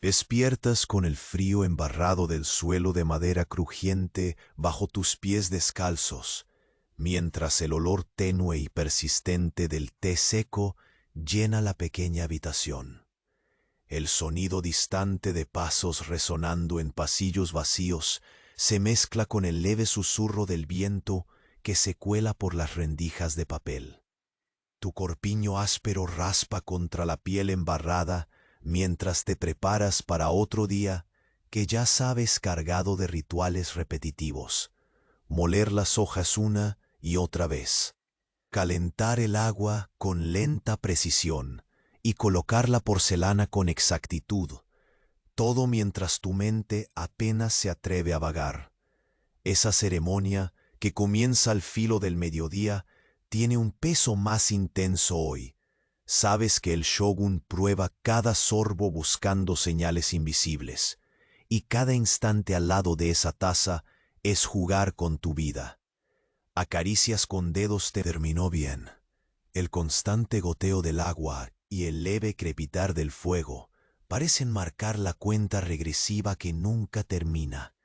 Despiertas con el frío embarrado del suelo de madera crujiente bajo tus pies descalzos, mientras el olor tenue y persistente del té seco llena la pequeña habitación. El sonido distante de pasos resonando en pasillos vacíos se mezcla con el leve susurro del viento que se cuela por las rendijas de papel. Tu corpiño áspero raspa contra la piel embarrada mientras te preparas para otro día que ya sabes cargado de rituales repetitivos. Moler las hojas una y otra vez. Calentar el agua con lenta precisión y colocar la porcelana con exactitud. Todo mientras tu mente apenas se atreve a vagar. Esa ceremonia que comienza al filo del mediodía tiene un peso más intenso hoy. Sabes que el shogun prueba cada sorbo buscando señales invisibles, y cada instante al lado de esa taza es jugar con tu vida. Acaricias con dedos te terminó bien. El constante goteo del agua y el leve crepitar del fuego parecen marcar la cuenta regresiva que nunca termina.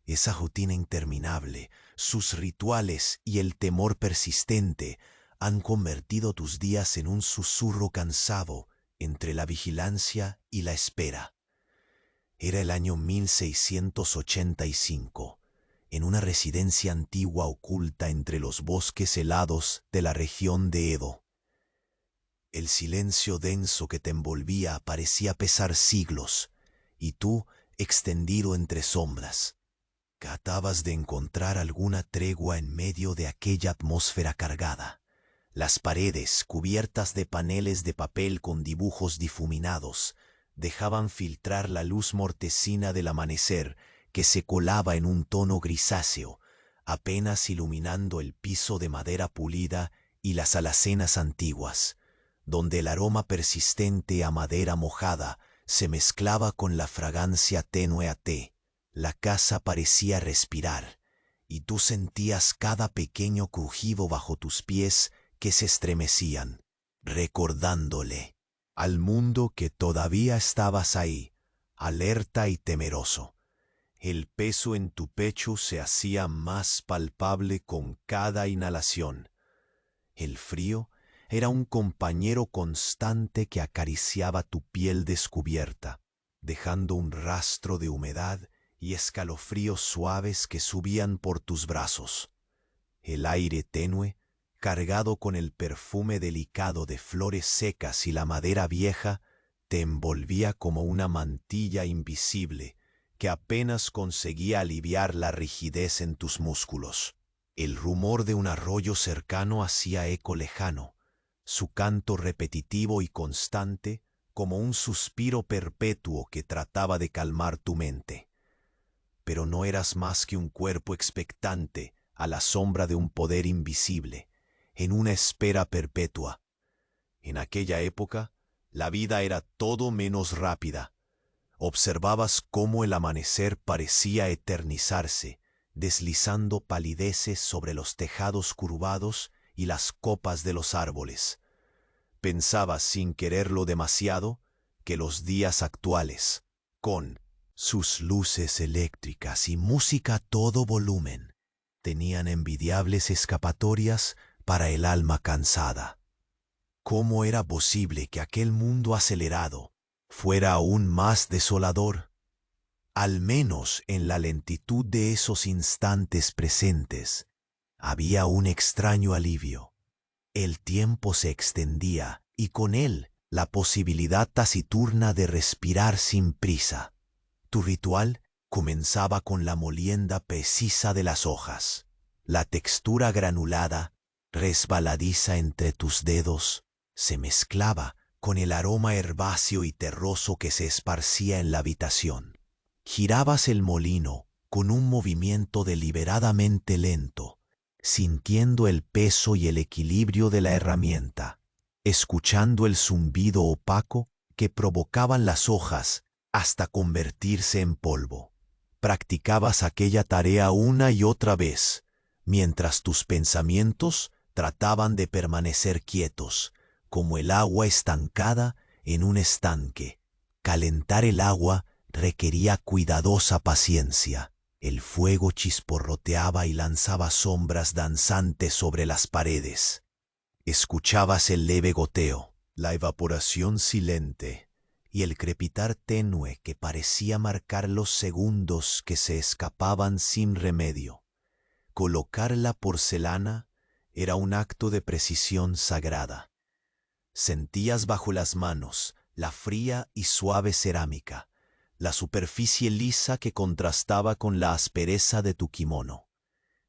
Esa rutina interminable, sus rituales y el temor persistente han convertido tus días en un susurro cansado entre la vigilancia y la espera. Era el año 1685, en una residencia antigua oculta entre los bosques helados de la región de Edo. El silencio denso que te envolvía parecía pesar siglos, y tú, extendido entre sombras, tratabas de encontrar alguna tregua en medio de aquella atmósfera cargada. Las paredes, cubiertas de paneles de papel con dibujos difuminados, dejaban filtrar la luz mortecina del amanecer que se colaba en un tono grisáceo, apenas iluminando el piso de madera pulida y las alacenas antiguas, donde el aroma persistente a madera mojada se mezclaba con la fragancia tenue a té. La casa parecía respirar, y tú sentías cada pequeño crujido bajo tus pies que se estremecían, recordándole al mundo que todavía estabas ahí, alerta y temeroso. El peso en tu pecho se hacía más palpable con cada inhalación. El frío era un compañero constante que acariciaba tu piel descubierta, dejando un rastro de humedad y escalofríos suaves que subían por tus brazos. El aire tenue, cargado con el perfume delicado de flores secas y la madera vieja, te envolvía como una mantilla invisible que apenas conseguía aliviar la rigidez en tus músculos. El rumor de un arroyo cercano hacía eco lejano, su canto repetitivo y constante como un suspiro perpetuo que trataba de calmar tu mente. Pero no eras más que un cuerpo expectante a la sombra de un poder invisible, en una espera perpetua. En aquella época, la vida era todo menos rápida. Observabas cómo el amanecer parecía eternizarse, deslizando palideces sobre los tejados curvados y las copas de los árboles. Pensabas sin quererlo demasiado que los días actuales, con sus luces eléctricas y música a todo volumen, tenían envidiables escapatorias para el alma cansada. ¿Cómo era posible que aquel mundo acelerado fuera aún más desolador? Al menos en la lentitud de esos instantes presentes, había un extraño alivio. El tiempo se extendía y con él la posibilidad taciturna de respirar sin prisa. Tu ritual comenzaba con la molienda precisa de las hojas. La textura granulada, resbaladiza entre tus dedos, se mezclaba con el aroma herbáceo y terroso que se esparcía en la habitación. Girabas el molino con un movimiento deliberadamente lento, sintiendo el peso y el equilibrio de la herramienta, escuchando el zumbido opaco que provocaban las hojas hasta convertirse en polvo. Practicabas aquella tarea una y otra vez, mientras tus pensamientos trataban de permanecer quietos, como el agua estancada en un estanque. Calentar el agua requería cuidadosa paciencia. El fuego chisporroteaba y lanzaba sombras danzantes sobre las paredes. Escuchabas el leve goteo, la evaporación silente y el crepitar tenue que parecía marcar los segundos que se escapaban sin remedio. Colocar la porcelana era un acto de precisión sagrada. Sentías bajo las manos la fría y suave cerámica, la superficie lisa que contrastaba con la aspereza de tu kimono.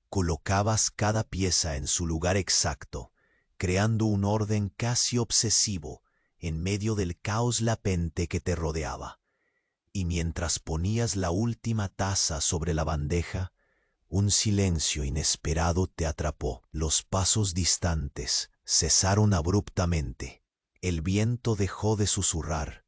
Colocabas cada pieza en su lugar exacto, creando un orden casi obsesivo en medio del caos latente que te rodeaba. Y mientras ponías la última taza sobre la bandeja, un silencio inesperado te atrapó. Los pasos distantes cesaron abruptamente. El viento dejó de susurrar.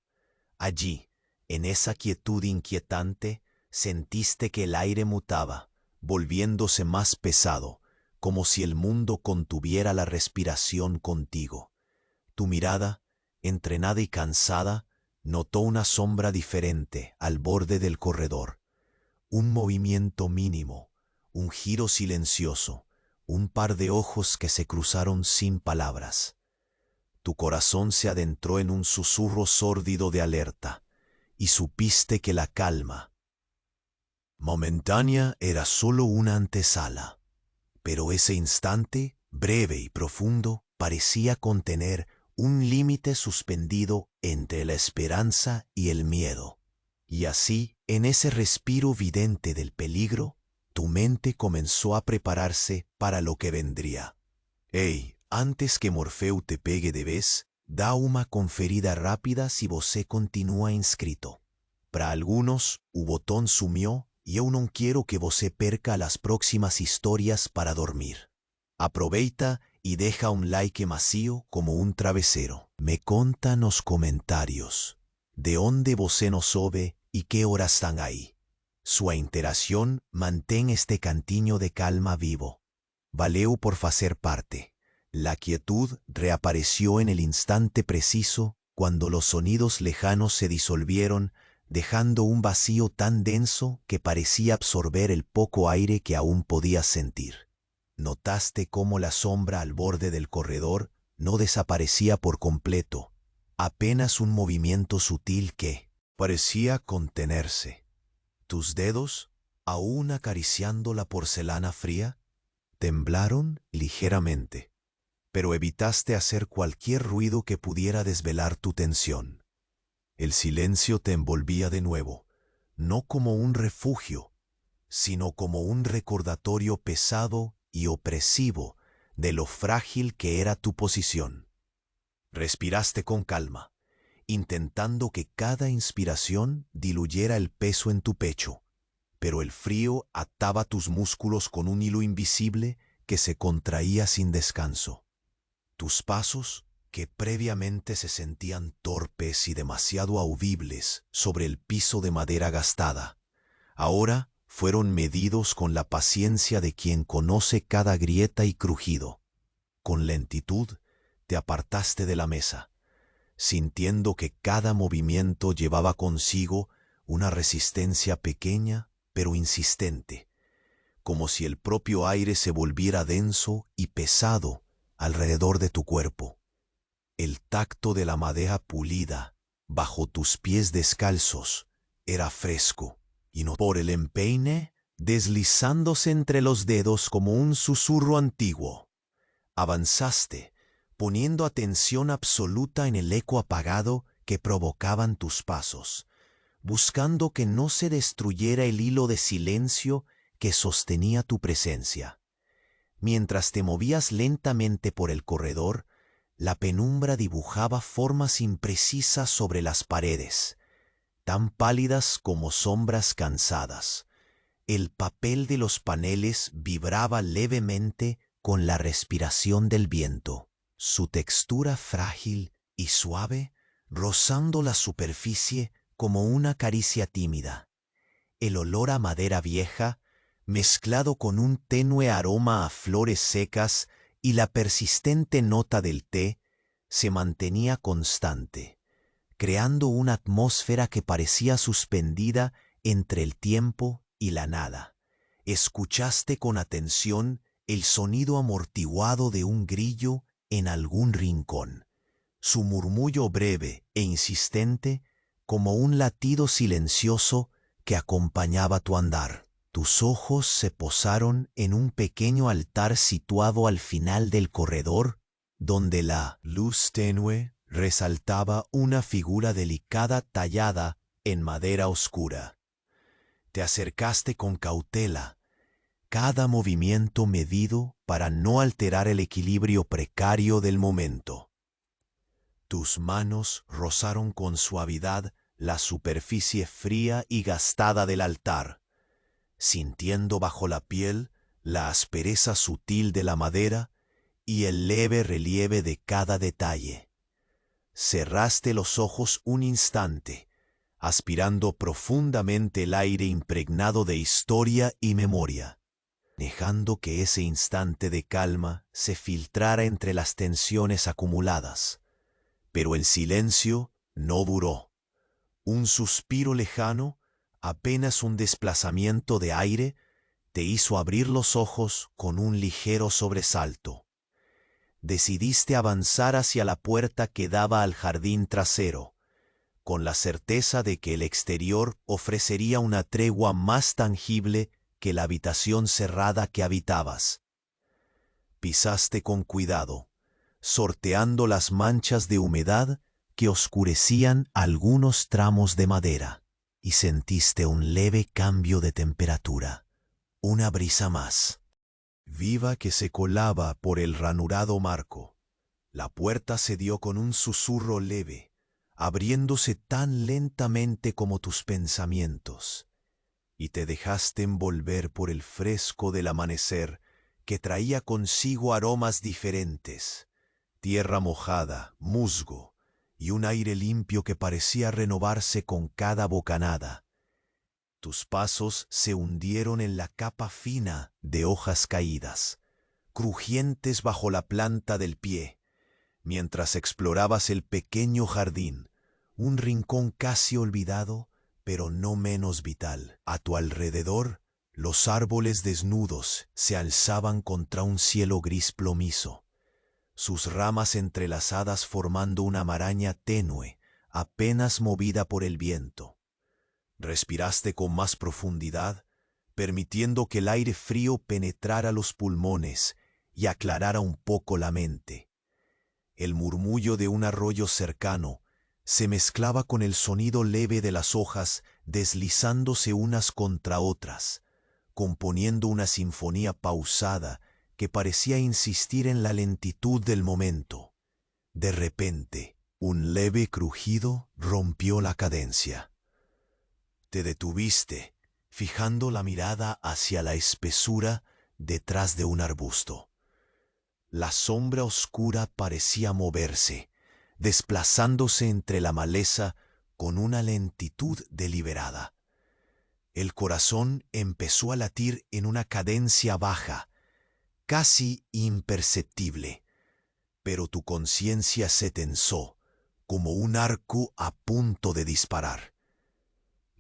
Allí, en esa quietud inquietante, sentiste que el aire mutaba, volviéndose más pesado, como si el mundo contuviera la respiración contigo. Tu mirada, entrenada y cansada, notó una sombra diferente al borde del corredor. Un movimiento mínimo, un giro silencioso, un par de ojos que se cruzaron sin palabras. Tu corazón se adentró en un susurro sórdido de alerta, y supiste que la calma momentánea era solo una antesala. Pero ese instante, breve y profundo, parecía contener un límite suspendido entre la esperanza y el miedo. Y así, en ese respiro vidente del peligro, tu mente comenzó a prepararse para lo que vendría. «Hey, antes que Morfeu te pegue de vez, da una conferida rápida si você continúa inscrito. Para algunos, o botón sumió y eu não quiero que você perca las próximas historias para dormir. Aproveita y deja un like macio como un travesero. Me conta nos comentarios de onde você nos ouve y qué horas están ahí. Sua interacción mantén este cantinho de calma vivo. Valeu por facer parte. La quietud reapareció en el instante preciso cuando los sonidos lejanos se disolvieron, dejando un vacío tan denso que parecía absorber el poco aire que aún podías sentir. Notaste cómo la sombra al borde del corredor no desaparecía por completo, apenas un movimiento sutil que parecía contenerse. Tus dedos, aún acariciando la porcelana fría, temblaron ligeramente, pero evitaste hacer cualquier ruido que pudiera desvelar tu tensión. El silencio te envolvía de nuevo, no como un refugio, sino como un recordatorio pesado y opresivo de lo frágil que era tu posición. Respiraste con calma, intentando que cada inspiración diluyera el peso en tu pecho, pero el frío ataba tus músculos con un hilo invisible que se contraía sin descanso. Tus pasos, que previamente se sentían torpes y demasiado audibles sobre el piso de madera gastada, ahora fueron medidos con la paciencia de quien conoce cada grieta y crujido. Con lentitud te apartaste de la mesa, sintiendo que cada movimiento llevaba consigo una resistencia pequeña pero insistente, como si el propio aire se volviera denso y pesado alrededor de tu cuerpo. El tacto de la madera pulida bajo tus pies descalzos era fresco, y no por el empeine, deslizándose entre los dedos como un susurro antiguo. Avanzaste, poniendo atención absoluta en el eco apagado que provocaban tus pasos, buscando que no se destruyera el hilo de silencio que sostenía tu presencia. Mientras te movías lentamente por el corredor, la penumbra dibujaba formas imprecisas sobre las paredes, tan pálidas como sombras cansadas. El papel de los paneles vibraba levemente con la respiración del viento, su textura frágil y suave, rozando la superficie como una caricia tímida. El olor a madera vieja, mezclado con un tenue aroma a flores secas y la persistente nota del té, se mantenía constante, creando una atmósfera que parecía suspendida entre el tiempo y la nada. Escuchaste con atención el sonido amortiguado de un grillo en algún rincón, su murmullo breve e insistente como un latido silencioso que acompañaba tu andar. Tus ojos se posaron en un pequeño altar situado al final del corredor, donde la luz tenue resaltaba una figura delicada tallada en madera oscura. Te acercaste con cautela, cada movimiento medido para no alterar el equilibrio precario del momento. Tus manos rozaron con suavidad la superficie fría y gastada del altar, sintiendo bajo la piel la aspereza sutil de la madera y el leve relieve de cada detalle. Cerraste los ojos un instante, aspirando profundamente el aire impregnado de historia y memoria, dejando que ese instante de calma se filtrara entre las tensiones acumuladas. Pero el silencio no duró. Un suspiro lejano, apenas un desplazamiento de aire, te hizo abrir los ojos con un ligero sobresalto. Decidiste avanzar hacia la puerta que daba al jardín trasero, con la certeza de que el exterior ofrecería una tregua más tangible que la habitación cerrada que habitabas. Pisaste con cuidado, sorteando las manchas de humedad que oscurecían algunos tramos de madera, y sentiste un leve cambio de temperatura, una brisa más viva que se colaba por el ranurado marco. La puerta se dio con un susurro leve, abriéndose tan lentamente como tus pensamientos, y te dejaste envolver por el fresco del amanecer que traía consigo aromas diferentes, tierra mojada, musgo, y un aire limpio que parecía renovarse con cada bocanada. Tus pasos se hundieron en la capa fina de hojas caídas, crujientes bajo la planta del pie, mientras explorabas el pequeño jardín, un rincón casi olvidado, pero no menos vital. A tu alrededor, los árboles desnudos se alzaban contra un cielo gris plomizo, sus ramas entrelazadas formando una maraña tenue, apenas movida por el viento. Respiraste con más profundidad, permitiendo que el aire frío penetrara los pulmones y aclarara un poco la mente. El murmullo de un arroyo cercano se mezclaba con el sonido leve de las hojas deslizándose unas contra otras, componiendo una sinfonía pausada que parecía insistir en la lentitud del momento. De repente, un leve crujido rompió la cadencia. Te detuviste, fijando la mirada hacia la espesura detrás de un arbusto. La sombra oscura parecía moverse, desplazándose entre la maleza con una lentitud deliberada. El corazón empezó a latir en una cadencia baja, casi imperceptible, pero tu conciencia se tensó como un arco a punto de disparar.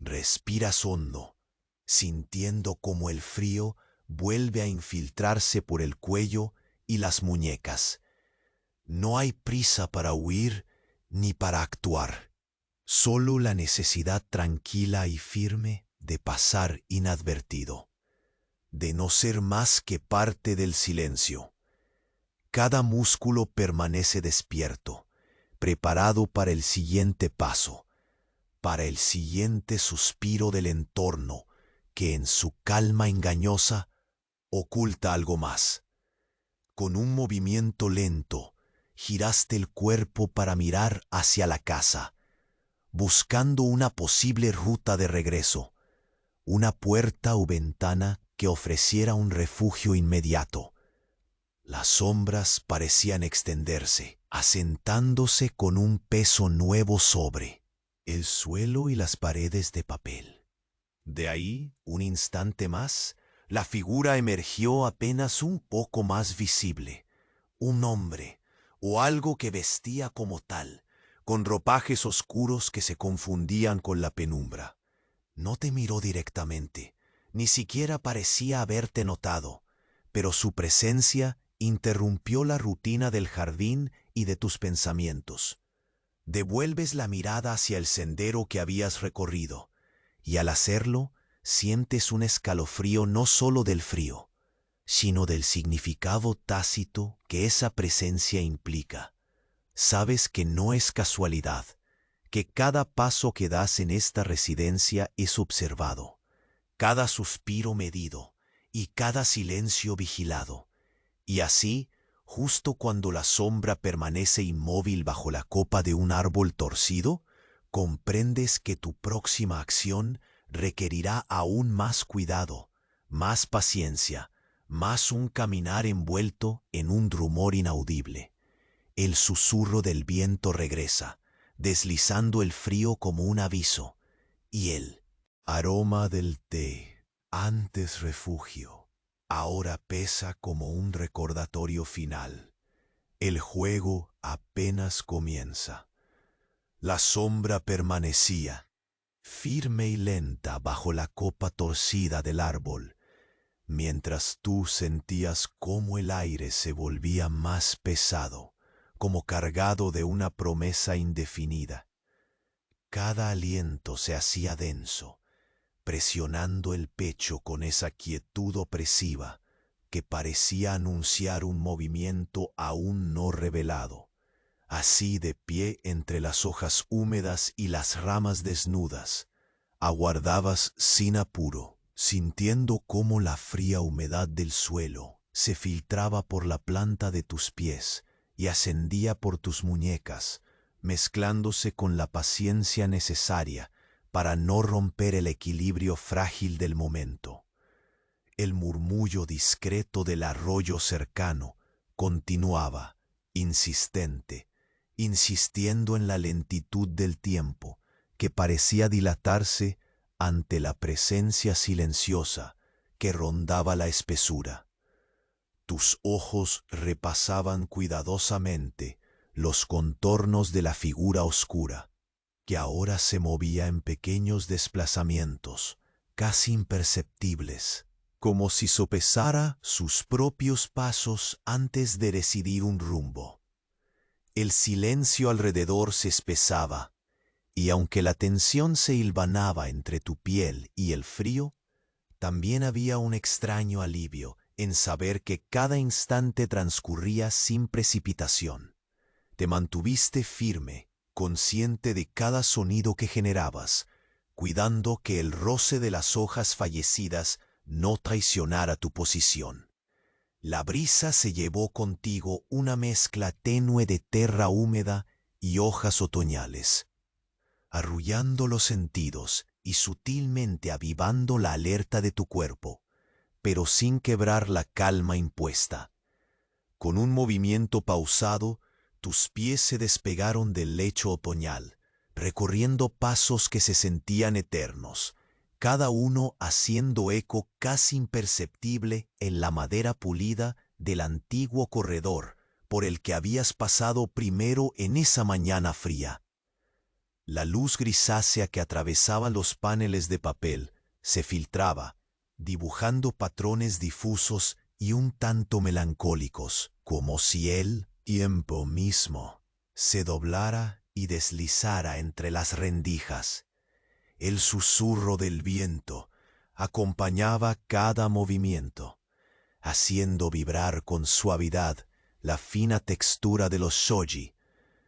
Respiras hondo, sintiendo como el frío vuelve a infiltrarse por el cuello y las muñecas. No hay prisa para huir ni para actuar, solo la necesidad tranquila y firme de pasar inadvertido, de no ser más que parte del silencio. Cada músculo permanece despierto, preparado para el siguiente paso, para el siguiente suspiro del entorno que en su calma engañosa oculta algo más. Con un movimiento lento, giraste el cuerpo para mirar hacia la casa, buscando una posible ruta de regreso, una puerta o ventana que ofreciera un refugio inmediato. Las sombras parecían extenderse, asentándose con un peso nuevo sobre el suelo y las paredes de papel. De ahí, un instante más, la figura emergió apenas un poco más visible. Un hombre, o algo que vestía como tal, con ropajes oscuros que se confundían con la penumbra. No te miró directamente, ni siquiera parecía haberte notado, pero su presencia interrumpió la rutina del jardín y de tus pensamientos. Devuelves la mirada hacia el sendero que habías recorrido, y al hacerlo, sientes un escalofrío no solo del frío, sino del significado tácito que esa presencia implica. Sabes que no es casualidad, que cada paso que das en esta residencia es observado, cada suspiro medido y cada silencio vigilado. Y así, justo cuando la sombra permanece inmóvil bajo la copa de un árbol torcido, comprendes que tu próxima acción requerirá aún más cuidado, más paciencia, más un caminar envuelto en un rumor inaudible. El susurro del viento regresa, deslizando el frío como un aviso, y el aroma del té, antes refugio, ahora pesa como un recordatorio final. El juego apenas comienza. La sombra permanecía, firme y lenta bajo la copa torcida del árbol, mientras tú sentías cómo el aire se volvía más pesado, como cargado de una promesa indefinida. Cada aliento se hacía denso, presionando el pecho con esa quietud opresiva que parecía anunciar un movimiento aún no revelado. Así de pie entre las hojas húmedas y las ramas desnudas, aguardabas sin apuro, sintiendo cómo la fría humedad del suelo se filtraba por la planta de tus pies y ascendía por tus muñecas, mezclándose con la paciencia necesaria para no romper el equilibrio frágil del momento. El murmullo discreto del arroyo cercano continuaba, insistente, insistiendo en la lentitud del tiempo, que parecía dilatarse ante la presencia silenciosa que rondaba la espesura. Tus ojos repasaban cuidadosamente los contornos de la figura oscura, que ahora se movía en pequeños desplazamientos, casi imperceptibles, como si sopesara sus propios pasos antes de decidir un rumbo. El silencio alrededor se espesaba, y aunque la tensión se hilvanaba entre tu piel y el frío, también había un extraño alivio en saber que cada instante transcurría sin precipitación. Te mantuviste firme, consciente de cada sonido que generabas, cuidando que el roce de las hojas fallecidas no traicionara tu posición. La brisa se llevó contigo una mezcla tenue de tierra húmeda y hojas otoñales, arrullando los sentidos y sutilmente avivando la alerta de tu cuerpo, pero sin quebrar la calma impuesta. Con un movimiento pausado, tus pies se despegaron del lecho otoñal, recorriendo pasos que se sentían eternos, cada uno haciendo eco casi imperceptible en la madera pulida del antiguo corredor por el que habías pasado primero en esa mañana fría. La luz grisácea que atravesaba los paneles de papel se filtraba, dibujando patrones difusos y un tanto melancólicos, como si el tiempo mismo se doblara y deslizara entre las rendijas. El susurro del viento acompañaba cada movimiento, haciendo vibrar con suavidad la fina textura de los shoji,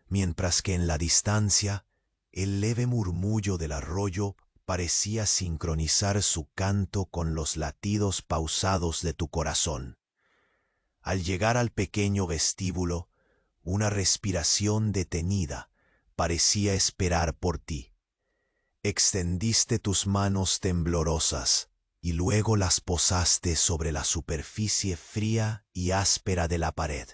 mientras que en la distancia el leve murmullo del arroyo parecía sincronizar su canto con los latidos pausados de tu corazón. Al llegar al pequeño vestíbulo, una respiración detenida parecía esperar por ti. Extendiste tus manos temblorosas y luego las posaste sobre la superficie fría y áspera de la pared,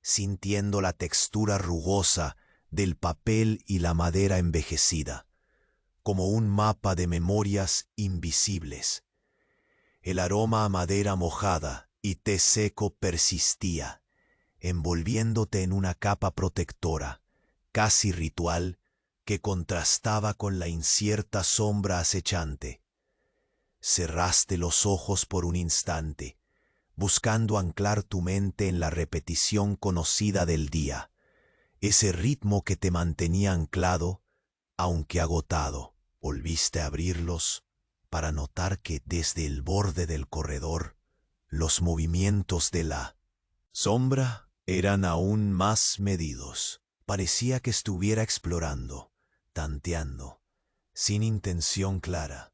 sintiendo la textura rugosa del papel y la madera envejecida, como un mapa de memorias invisibles. El aroma a madera mojada y té seco persistía, envolviéndote en una capa protectora, casi ritual, que contrastaba con la incierta sombra acechante. Cerraste los ojos por un instante, buscando anclar tu mente en la repetición conocida del día, ese ritmo que te mantenía anclado, aunque agotado. Volviste a abrirlos para notar que desde el borde del corredor, los movimientos de la sombra eran aún más medidos. Parecía que estuviera explorando, tanteando, sin intención clara,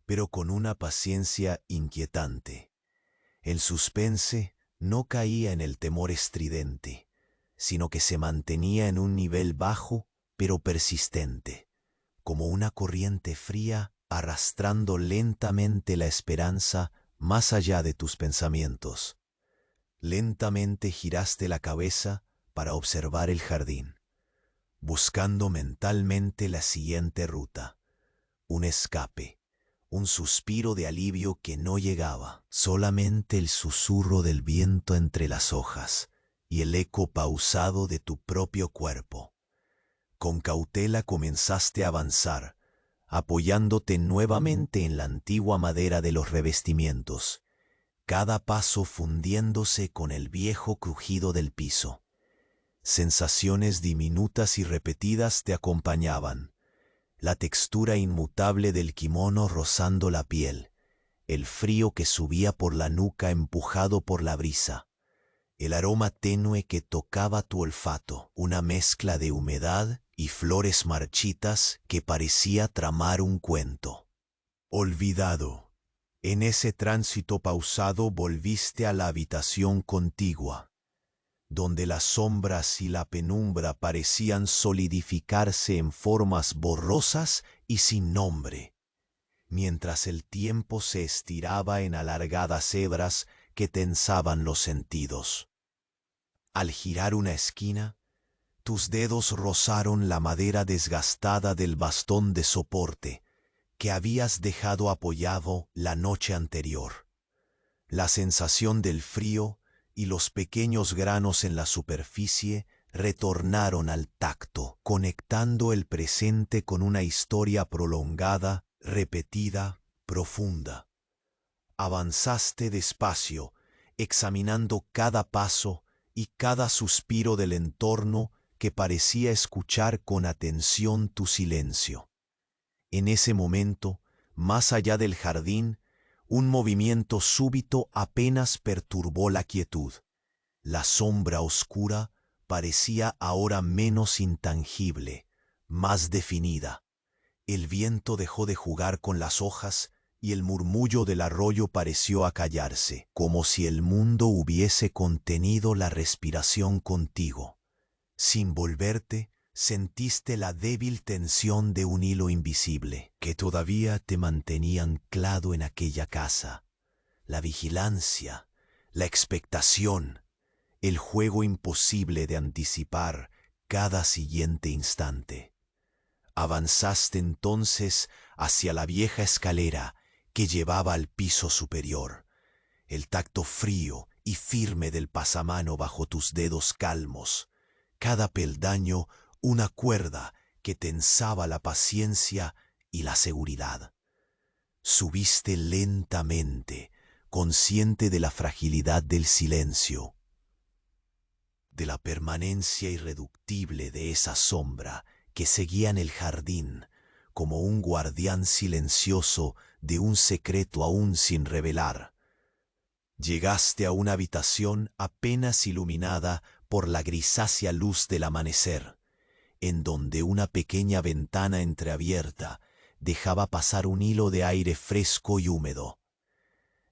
pero con una paciencia inquietante. El suspense no caía en el temor estridente, sino que se mantenía en un nivel bajo pero persistente, como una corriente fría arrastrando lentamente la esperanza más allá de tus pensamientos. Lentamente giraste la cabeza para observar el jardín, buscando mentalmente la siguiente ruta, un escape, un suspiro de alivio que no llegaba, solamente el susurro del viento entre las hojas y el eco pausado de tu propio cuerpo. Con cautela comenzaste a avanzar, apoyándote nuevamente en la antigua madera de los revestimientos, cada paso fundiéndose con el viejo crujido del piso. Sensaciones diminutas y repetidas te acompañaban, la textura inmutable del kimono rozando la piel, el frío que subía por la nuca empujado por la brisa, el aroma tenue que tocaba tu olfato, una mezcla de humedad y flores marchitas que parecía tramar un cuento. Olvidado, en ese tránsito pausado volviste a la habitación contigua, donde las sombras y la penumbra parecían solidificarse en formas borrosas y sin nombre, mientras el tiempo se estiraba en alargadas hebras que tensaban los sentidos. Al girar una esquina, tus dedos rozaron la madera desgastada del bastón de soporte que habías dejado apoyado la noche anterior. La sensación del frío y los pequeños granos en la superficie retornaron al tacto, conectando el presente con una historia prolongada, repetida, profunda. Avanzaste despacio, examinando cada paso y cada suspiro del entorno que parecía escuchar con atención tu silencio. En ese momento, más allá del jardín, un movimiento súbito apenas perturbó la quietud. La sombra oscura parecía ahora menos intangible, más definida. El viento dejó de jugar con las hojas y el murmullo del arroyo pareció acallarse, como si el mundo hubiese contenido la respiración contigo. Sin volverte, sentiste la débil tensión de un hilo invisible que todavía te mantenía anclado en aquella casa. La vigilancia, la expectación, el juego imposible de anticipar cada siguiente instante. Avanzaste entonces hacia la vieja escalera que llevaba al piso superior, el tacto frío y firme del pasamano bajo tus dedos calmos, cada peldaño una cuerda que tensaba la paciencia y la seguridad. Subiste lentamente, consciente de la fragilidad del silencio, de la permanencia irreductible de esa sombra que seguía en el jardín como un guardián silencioso de un secreto aún sin revelar. Llegaste a una habitación apenas iluminada por la grisácea luz del amanecer, en donde una pequeña ventana entreabierta dejaba pasar un hilo de aire fresco y húmedo.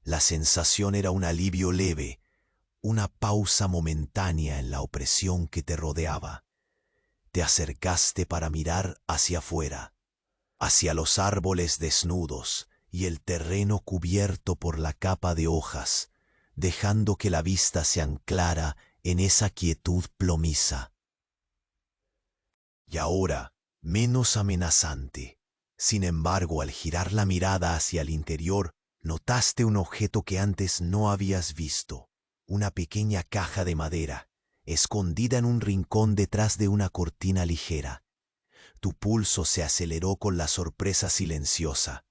La sensación era un alivio leve, una pausa momentánea en la opresión que te rodeaba. Te acercaste para mirar hacia afuera, hacia los árboles desnudos y el terreno cubierto por la capa de hojas, dejando que la vista se anclara en esa quietud plomiza. Y ahora, menos amenazante. Sin embargo, al girar la mirada hacia el interior, notaste un objeto que antes no habías visto, una pequeña caja de madera, escondida en un rincón detrás de una cortina ligera. Tu pulso se aceleró con la sorpresa silenciosa.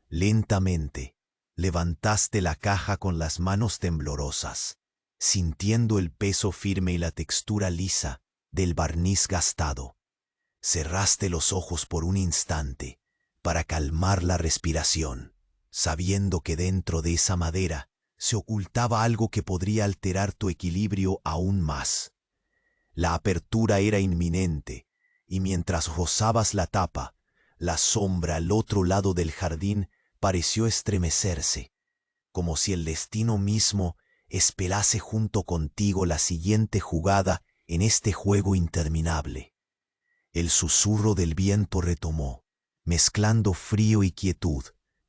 Lentamente, levantaste la caja con las manos temblorosas, sintiendo el peso firme y la textura lisa del barniz gastado. Cerraste los ojos por un instante para calmar la respiración, sabiendo que dentro de esa madera se ocultaba algo que podría alterar tu equilibrio aún más. La apertura era inminente, y mientras rozabas la tapa, la sombra al otro lado del jardín pareció estremecerse, como si el destino mismo esperase junto contigo la siguiente jugada en este juego interminable. El susurro del viento retomó, mezclando frío y quietud,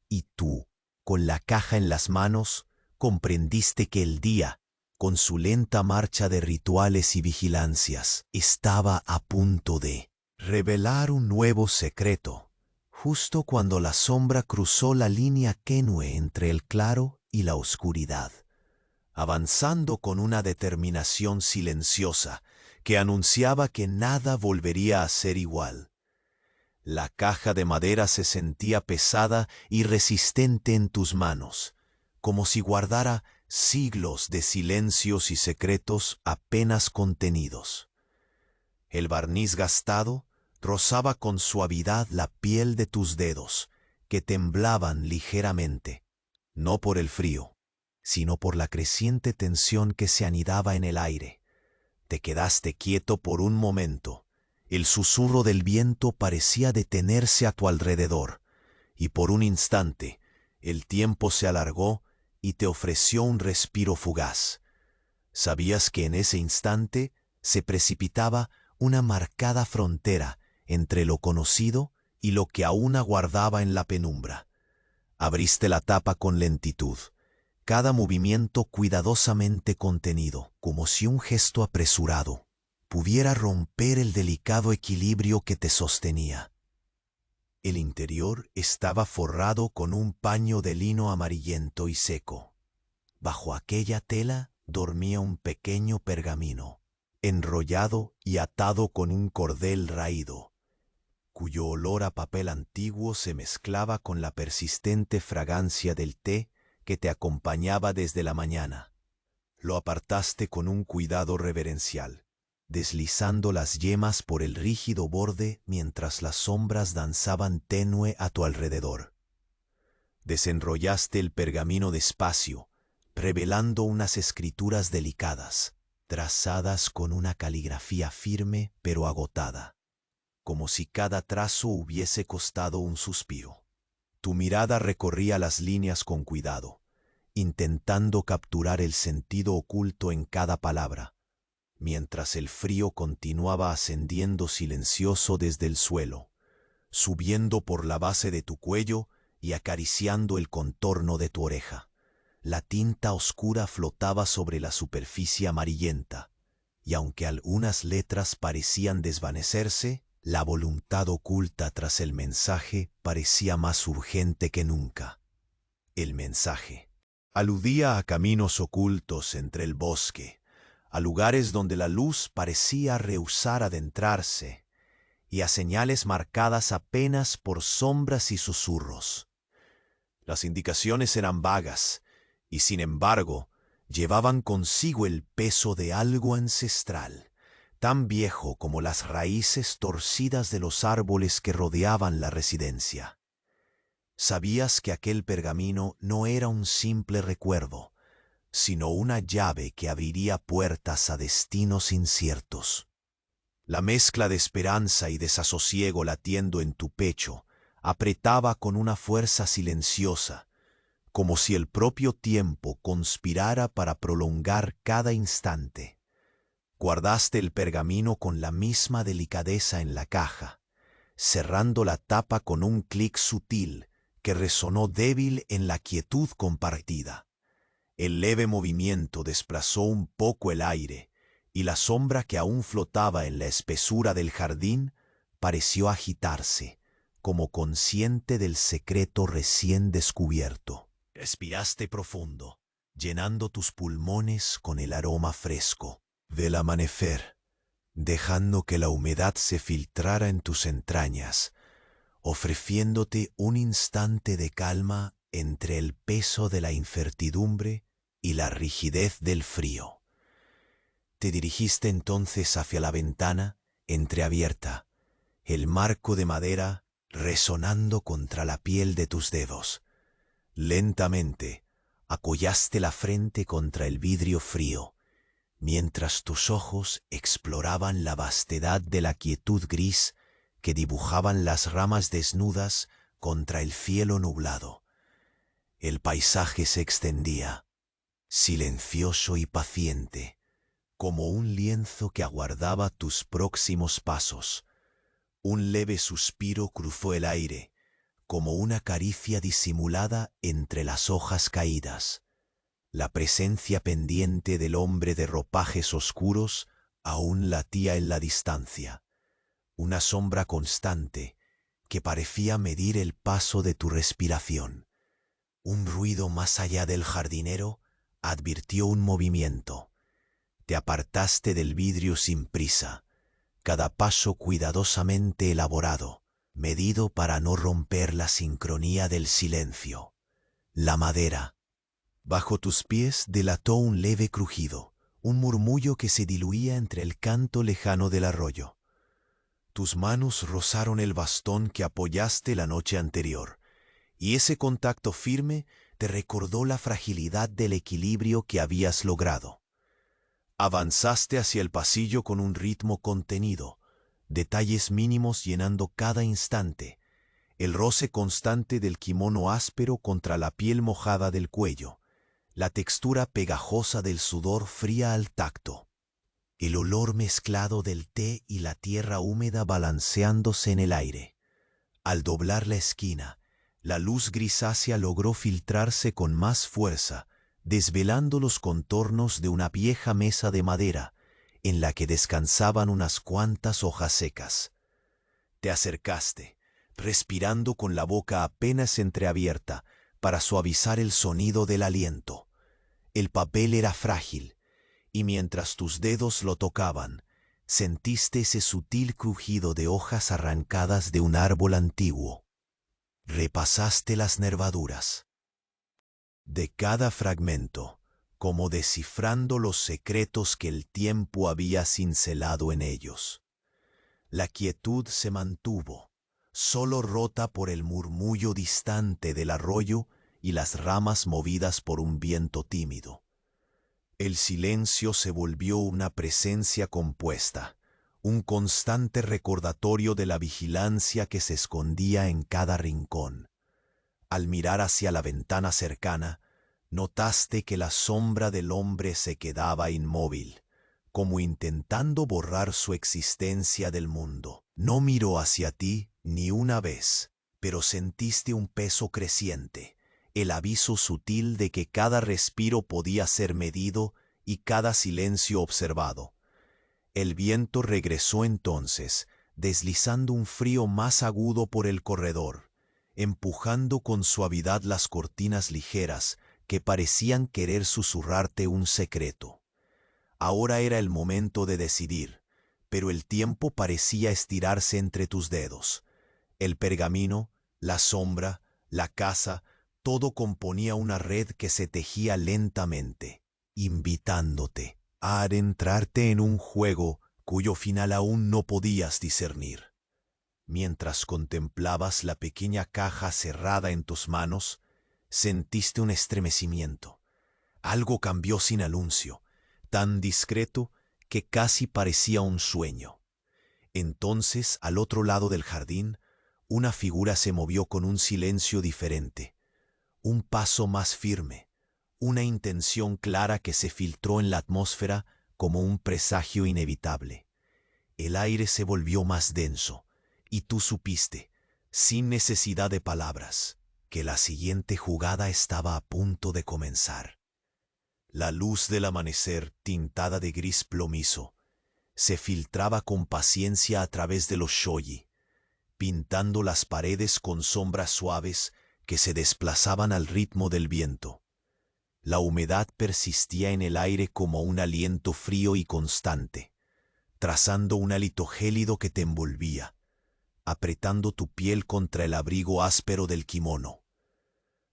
y tú, con la caja en las manos, comprendiste que el día, con su lenta marcha de rituales y vigilancias, estaba a punto de revelar un nuevo secreto, justo cuando la sombra cruzó la línea tenue entre el claro y la oscuridad, avanzando con una determinación silenciosa que anunciaba que nada volvería a ser igual. La caja de madera se sentía pesada y resistente en tus manos, como si guardara siglos de silencios y secretos apenas contenidos. El barniz gastado rozaba con suavidad la piel de tus dedos, que temblaban ligeramente, no por el frío, sino por la creciente tensión que se anidaba en el aire. Te quedaste quieto por un momento. El susurro del viento parecía detenerse a tu alrededor, y por un instante el tiempo se alargó y te ofreció un respiro fugaz. Sabías que en ese instante se precipitaba una marcada frontera entre lo conocido y lo que aún aguardaba en la penumbra. Abriste la tapa con lentitud, cada movimiento cuidadosamente contenido, como si un gesto apresurado pudiera romper el delicado equilibrio que te sostenía. El interior estaba forrado con un paño de lino amarillento y seco. Bajo aquella tela dormía un pequeño pergamino, enrollado y atado con un cordel raído, cuyo olor a papel antiguo se mezclaba con la persistente fragancia del té que te acompañaba desde la mañana. Lo apartaste con un cuidado reverencial, deslizando las yemas por el rígido borde mientras las sombras danzaban tenue a tu alrededor. Desenrollaste el pergamino despacio, revelando unas escrituras delicadas, trazadas con una caligrafía firme pero agotada, como si cada trazo hubiese costado un suspiro. Tu mirada recorría las líneas con cuidado, intentando capturar el sentido oculto en cada palabra, mientras el frío continuaba ascendiendo silencioso desde el suelo, subiendo por la base de tu cuello y acariciando el contorno de tu oreja. La tinta oscura flotaba sobre la superficie amarillenta, y aunque algunas letras parecían desvanecerse, la voluntad oculta tras el mensaje parecía más urgente que nunca. El mensaje aludía a caminos ocultos entre el bosque, a lugares donde la luz parecía rehusar adentrarse, y a señales marcadas apenas por sombras y susurros. Las indicaciones eran vagas, y sin embargo, llevaban consigo el peso de algo ancestral, tan viejo como las raíces torcidas de los árboles que rodeaban la residencia. Sabías que aquel pergamino no era un simple recuerdo, sino una llave que abriría puertas a destinos inciertos. La mezcla de esperanza y desasosiego latiendo en tu pecho apretaba con una fuerza silenciosa, como si el propio tiempo conspirara para prolongar cada instante. Guardaste el pergamino con la misma delicadeza en la caja, cerrando la tapa con un clic sutil que resonó débil en la quietud compartida. El leve movimiento desplazó un poco el aire, y la sombra que aún flotaba en la espesura del jardín pareció agitarse, como consciente del secreto recién descubierto. Respiraste profundo, llenando tus pulmones con el aroma fresco. del amanecer, dejando que la humedad se filtrara en tus entrañas, ofreciéndote un instante de calma entre el peso de la incertidumbre y la rigidez del frío. Te dirigiste entonces hacia la ventana entreabierta, el marco de madera resonando contra la piel de tus dedos. Lentamente apoyaste la frente contra el vidrio frío, mientras tus ojos exploraban la vastedad de la quietud gris que dibujaban las ramas desnudas contra el cielo nublado. El paisaje se extendía, silencioso y paciente, como un lienzo que aguardaba tus próximos pasos. Un leve suspiro cruzó el aire, como una caricia disimulada entre las hojas caídas. La presencia pendiente del hombre de ropajes oscuros aún latía en la distancia. Una sombra constante que parecía medir el paso de tu respiración. Un ruido más allá del jardinero advirtió un movimiento. Te apartaste del vidrio sin prisa, cada paso cuidadosamente elaborado, medido para no romper la sincronía del silencio. La madera bajo tus pies delató un leve crujido, un murmullo que se diluía entre el canto lejano del arroyo. Tus manos rozaron el bastón que apoyaste la noche anterior, y ese contacto firme te recordó la fragilidad del equilibrio que habías logrado. Avanzaste hacia el pasillo con un ritmo contenido, detalles mínimos llenando cada instante, el roce constante del kimono áspero contra la piel mojada del cuello, la textura pegajosa del sudor fría al tacto, el olor mezclado del té y la tierra húmeda balanceándose en el aire. Al doblar la esquina, la luz grisácea logró filtrarse con más fuerza, desvelando los contornos de una vieja mesa de madera en la que descansaban unas cuantas hojas secas. Te acercaste, respirando con la boca apenas entreabierta para suavizar el sonido del aliento. El papel era frágil, y mientras tus dedos lo tocaban, sentiste ese sutil crujido de hojas arrancadas de un árbol antiguo. Repasaste las nervaduras de cada fragmento, como descifrando los secretos que el tiempo había cincelado en ellos. La quietud se mantuvo, solo rota por el murmullo distante del arroyo y las ramas movidas por un viento tímido. El silencio se volvió una presencia compuesta, un constante recordatorio de la vigilancia que se escondía en cada rincón. Al mirar hacia la ventana cercana, notaste que la sombra del hombre se quedaba inmóvil, como intentando borrar su existencia del mundo. No miró hacia ti ni una vez, pero sentiste un peso creciente, el aviso sutil de que cada respiro podía ser medido y cada silencio observado. El viento regresó entonces, deslizando un frío más agudo por el corredor, empujando con suavidad las cortinas ligeras que parecían querer susurrarte un secreto. Ahora era el momento de decidir, pero el tiempo parecía estirarse entre tus dedos. El pergamino, la sombra, la casa, todo componía una red que se tejía lentamente, invitándote a adentrarte en un juego cuyo final aún no podías discernir. Mientras contemplabas la pequeña caja cerrada en tus manos, sentiste un estremecimiento. Algo cambió sin anuncio, tan discreto que casi parecía un sueño. Entonces, al otro lado del jardín, una figura se movió con un silencio diferente, un paso más firme, una intención clara que se filtró en la atmósfera como un presagio inevitable. El aire se volvió más denso, y tú supiste, sin necesidad de palabras, que la siguiente jugada estaba a punto de comenzar. La luz del amanecer, tintada de gris plomizo, se filtraba con paciencia a través de los shoji, pintando las paredes con sombras suaves que se desplazaban al ritmo del viento. La humedad persistía en el aire como un aliento frío y constante, trazando un hálito gélido que te envolvía, apretando tu piel contra el abrigo áspero del kimono.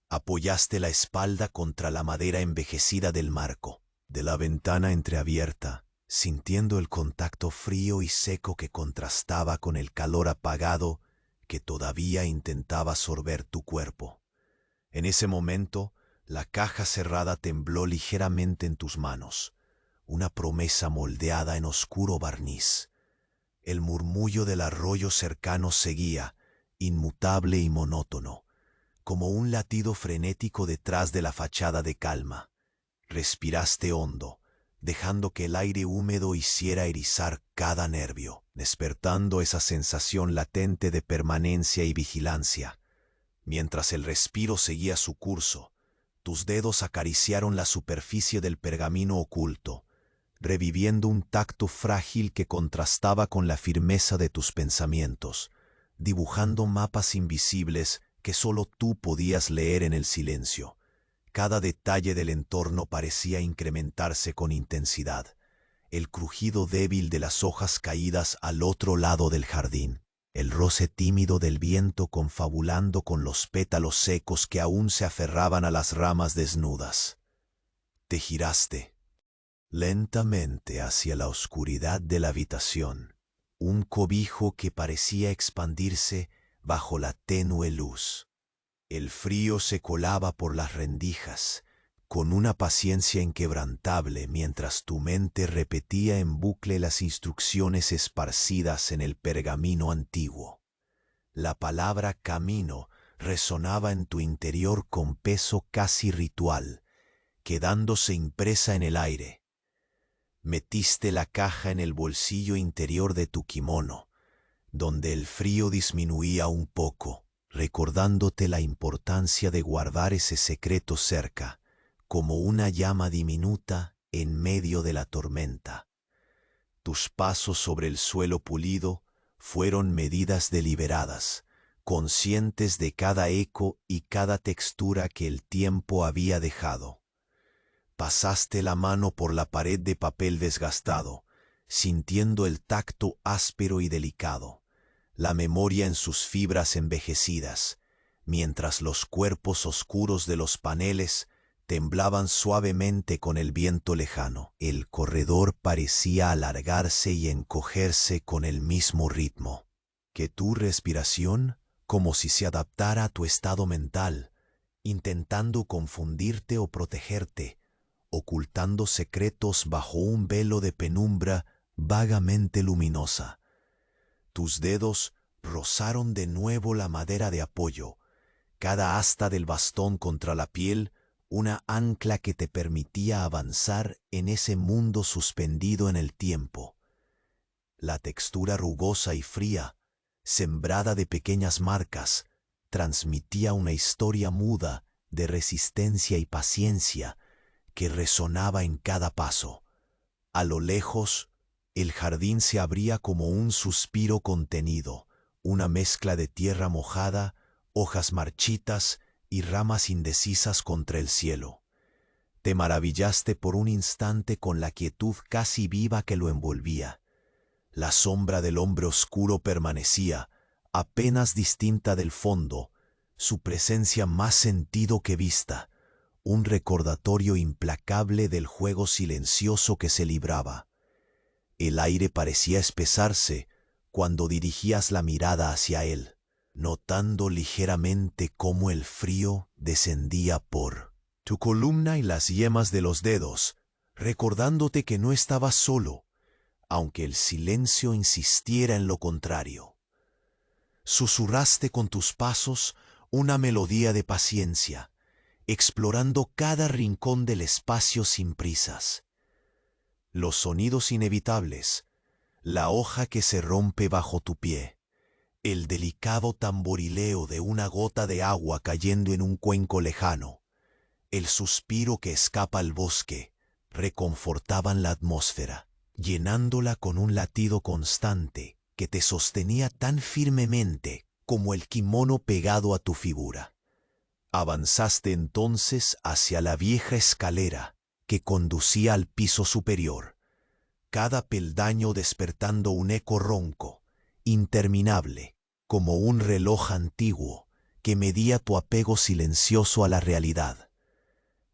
Apoyaste la espalda contra la madera envejecida del marco, de la ventana entreabierta, sintiendo el contacto frío y seco que contrastaba con el calor apagado que todavía intentaba sorber tu cuerpo. En ese momento, la caja cerrada tembló ligeramente en tus manos, una promesa moldeada en oscuro barniz. El murmullo del arroyo cercano seguía, inmutable y monótono, como un latido frenético detrás de la fachada de calma. Respiraste hondo, dejando que el aire húmedo hiciera erizar cada nervio, despertando esa sensación latente de permanencia y vigilancia. Mientras el respiro seguía su curso, tus dedos acariciaron la superficie del pergamino oculto, reviviendo un tacto frágil que contrastaba con la firmeza de tus pensamientos, dibujando mapas invisibles que solo tú podías leer en el silencio. Cada detalle del entorno parecía incrementarse con intensidad. El crujido débil de las hojas caídas al otro lado del jardín, el roce tímido del viento confabulando con los pétalos secos que aún se aferraban a las ramas desnudas. Te giraste lentamente hacia la oscuridad de la habitación, un cobijo que parecía expandirse bajo la tenue luz. El frío se colaba por las rendijas, con una paciencia inquebrantable mientras tu mente repetía en bucle las instrucciones esparcidas en el pergamino antiguo. La palabra camino resonaba en tu interior con peso casi ritual, quedándose impresa en el aire. Metiste la caja en el bolsillo interior de tu kimono, donde el frío disminuía un poco, recordándote la importancia de guardar ese secreto cerca, como una llama diminuta en medio de la tormenta. Tus pasos sobre el suelo pulido fueron medidas deliberadas, conscientes de cada eco y cada textura que el tiempo había dejado. Pasaste la mano por la pared de papel desgastado, sintiendo el tacto áspero y delicado, la memoria en sus fibras envejecidas, mientras los cuerpos oscuros de los paneles temblaban suavemente con el viento lejano. El corredor parecía alargarse y encogerse con el mismo ritmo que tu respiración, como si se adaptara a tu estado mental, intentando confundirte o protegerte, ocultando secretos bajo un velo de penumbra vagamente luminosa. Tus dedos rozaron de nuevo la madera de apoyo, cada asta del bastón contra la piel, una ancla que te permitía avanzar en ese mundo suspendido en el tiempo. La textura rugosa y fría, sembrada de pequeñas marcas, transmitía una historia muda de resistencia y paciencia que resonaba en cada paso. A lo lejos, el jardín se abría como un suspiro contenido, una mezcla de tierra mojada, hojas marchitas y ramas indecisas contra el cielo. Te maravillaste por un instante con la quietud casi viva que lo envolvía. La sombra del hombre oscuro permanecía, apenas distinta del fondo, su presencia más sentido que vista, un recordatorio implacable del juego silencioso que se libraba. El aire parecía espesarse cuando dirigías la mirada hacia él, notando ligeramente cómo el frío descendía por tu columna y las yemas de los dedos, recordándote que no estabas solo, aunque el silencio insistiera en lo contrario. Susurraste con tus pasos una melodía de paciencia, explorando cada rincón del espacio sin prisas. Los sonidos inevitables, la hoja que se rompe bajo tu pie, el delicado tamborileo de una gota de agua cayendo en un cuenco lejano, el suspiro que escapa al bosque, reconfortaban la atmósfera, llenándola con un latido constante que te sostenía tan firmemente como el kimono pegado a tu figura. Avanzaste entonces hacia la vieja escalera que conducía al piso superior, cada peldaño despertando un eco ronco, interminable, como un reloj antiguo que medía tu apego silencioso a la realidad.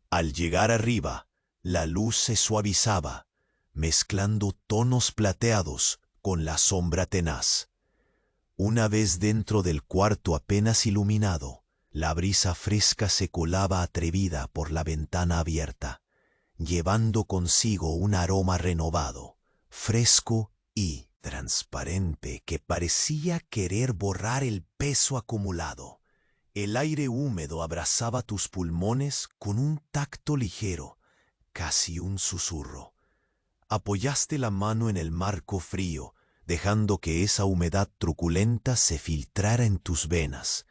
Al llegar arriba, la luz se suavizaba, mezclando tonos plateados con la sombra tenaz. Una vez dentro del cuarto apenas iluminado, la brisa fresca se colaba atrevida por la ventana abierta, llevando consigo un aroma renovado, fresco y transparente que parecía querer borrar el peso acumulado. El aire húmedo abrazaba tus pulmones con un tacto ligero, casi un susurro. Apoyaste la mano en el marco frío, dejando que esa humedad truculenta se filtrara en tus venas,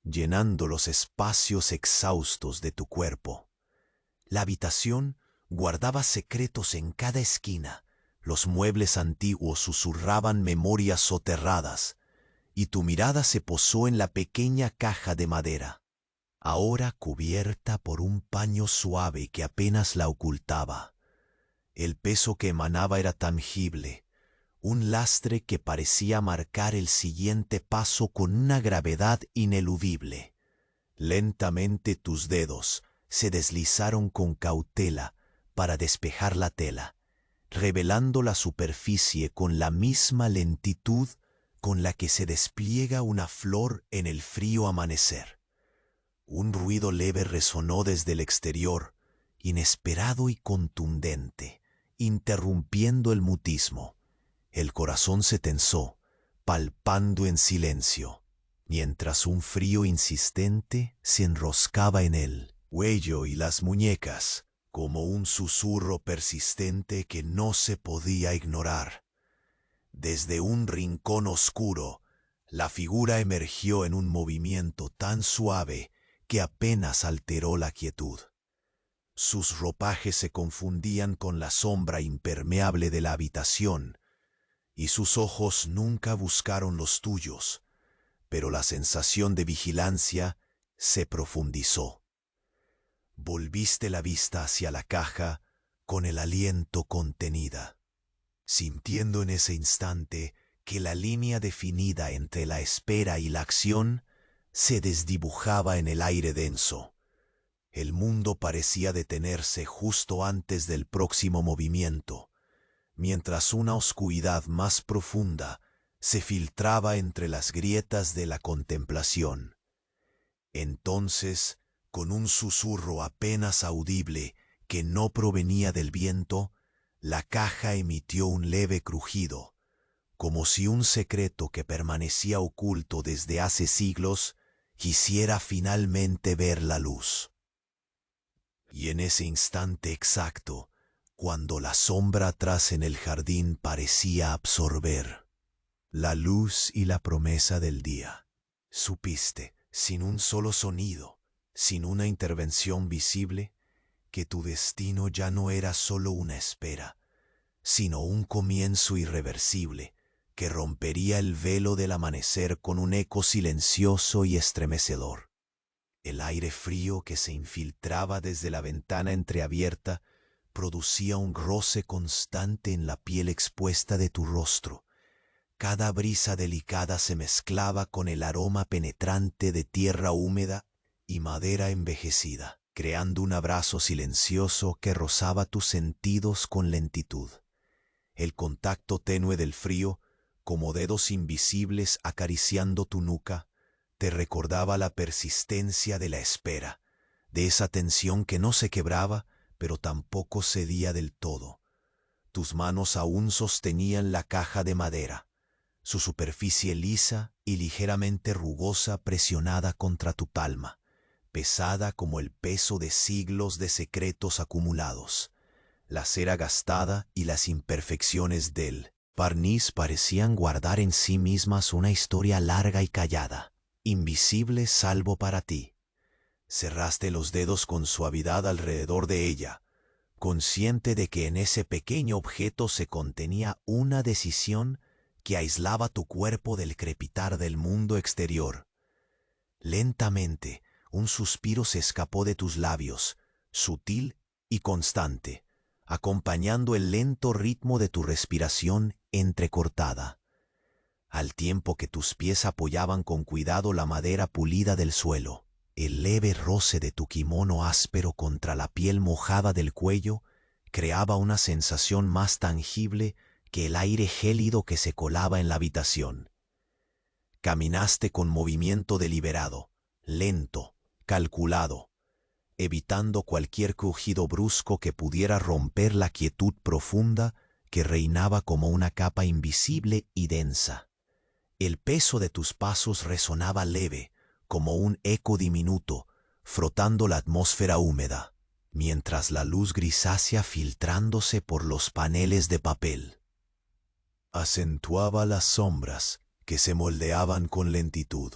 llenando los espacios exhaustos de tu cuerpo. La habitación guardaba secretos en cada esquina, los muebles antiguos susurraban memorias soterradas, y tu mirada se posó en la pequeña caja de madera, ahora cubierta por un paño suave que apenas la ocultaba. El peso que emanaba era tangible, un lastre que parecía marcar el siguiente paso con una gravedad ineludible. Lentamente tus dedos se deslizaron con cautela para despejar la tela, revelando la superficie con la misma lentitud con la que se despliega una flor en el frío amanecer. Un ruido leve resonó desde el exterior, inesperado y contundente, interrumpiendo el mutismo. El corazón se tensó, palpando en silencio, mientras un frío insistente se enroscaba en el cuello y las muñecas, como un susurro persistente que no se podía ignorar. Desde un rincón oscuro, la figura emergió en un movimiento tan suave que apenas alteró la quietud. Sus ropajes se confundían con la sombra impermeable de la habitación, y sus ojos nunca buscaron los tuyos, pero la sensación de vigilancia se profundizó. Volviste la vista hacia la caja con el aliento contenida, sintiendo en ese instante que la línea definida entre la espera y la acción se desdibujaba en el aire denso. El mundo parecía detenerse justo antes del próximo movimiento, mientras una oscuridad más profunda se filtraba entre las grietas de la contemplación. Entonces, con un susurro apenas audible que no provenía del viento, la caja emitió un leve crujido, como si un secreto que permanecía oculto desde hace siglos quisiera finalmente ver la luz. Y en ese instante exacto, cuando la sombra atrás en el jardín parecía absorber la luz y la promesa del día, supiste, sin un solo sonido, sin una intervención visible, que tu destino ya no era solo una espera, sino un comienzo irreversible que rompería el velo del amanecer con un eco silencioso y estremecedor. El aire frío que se infiltraba desde la ventana entreabierta producía un roce constante en la piel expuesta de tu rostro. Cada brisa delicada se mezclaba con el aroma penetrante de tierra húmeda y madera envejecida, creando un abrazo silencioso que rozaba tus sentidos con lentitud. El contacto tenue del frío, como dedos invisibles acariciando tu nuca, te recordaba la persistencia de la espera, de esa tensión que no se quebraba, pero tampoco cedía del todo. Tus manos aún sostenían la caja de madera, su superficie lisa y ligeramente rugosa presionada contra tu palma, pesada como el peso de siglos de secretos acumulados. La cera gastada y las imperfecciones del barniz parecían guardar en sí mismas una historia larga y callada, invisible salvo para ti. Cerraste los dedos con suavidad alrededor de ella, consciente de que en ese pequeño objeto se contenía una decisión que aislaba tu cuerpo del crepitar del mundo exterior. Lentamente, un suspiro se escapó de tus labios, sutil y constante, acompañando el lento ritmo de tu respiración entrecortada. Al tiempo que tus pies apoyaban con cuidado la madera pulida del suelo, el leve roce de tu kimono áspero contra la piel mojada del cuello creaba una sensación más tangible que el aire gélido que se colaba en la habitación. Caminaste con movimiento deliberado, lento, calculado, evitando cualquier crujido brusco que pudiera romper la quietud profunda que reinaba como una capa invisible y densa. El peso de tus pasos resonaba leve, como un eco diminuto, frotando la atmósfera húmeda, mientras la luz grisácea filtrándose por los paneles de papel acentuaba las sombras que se moldeaban con lentitud.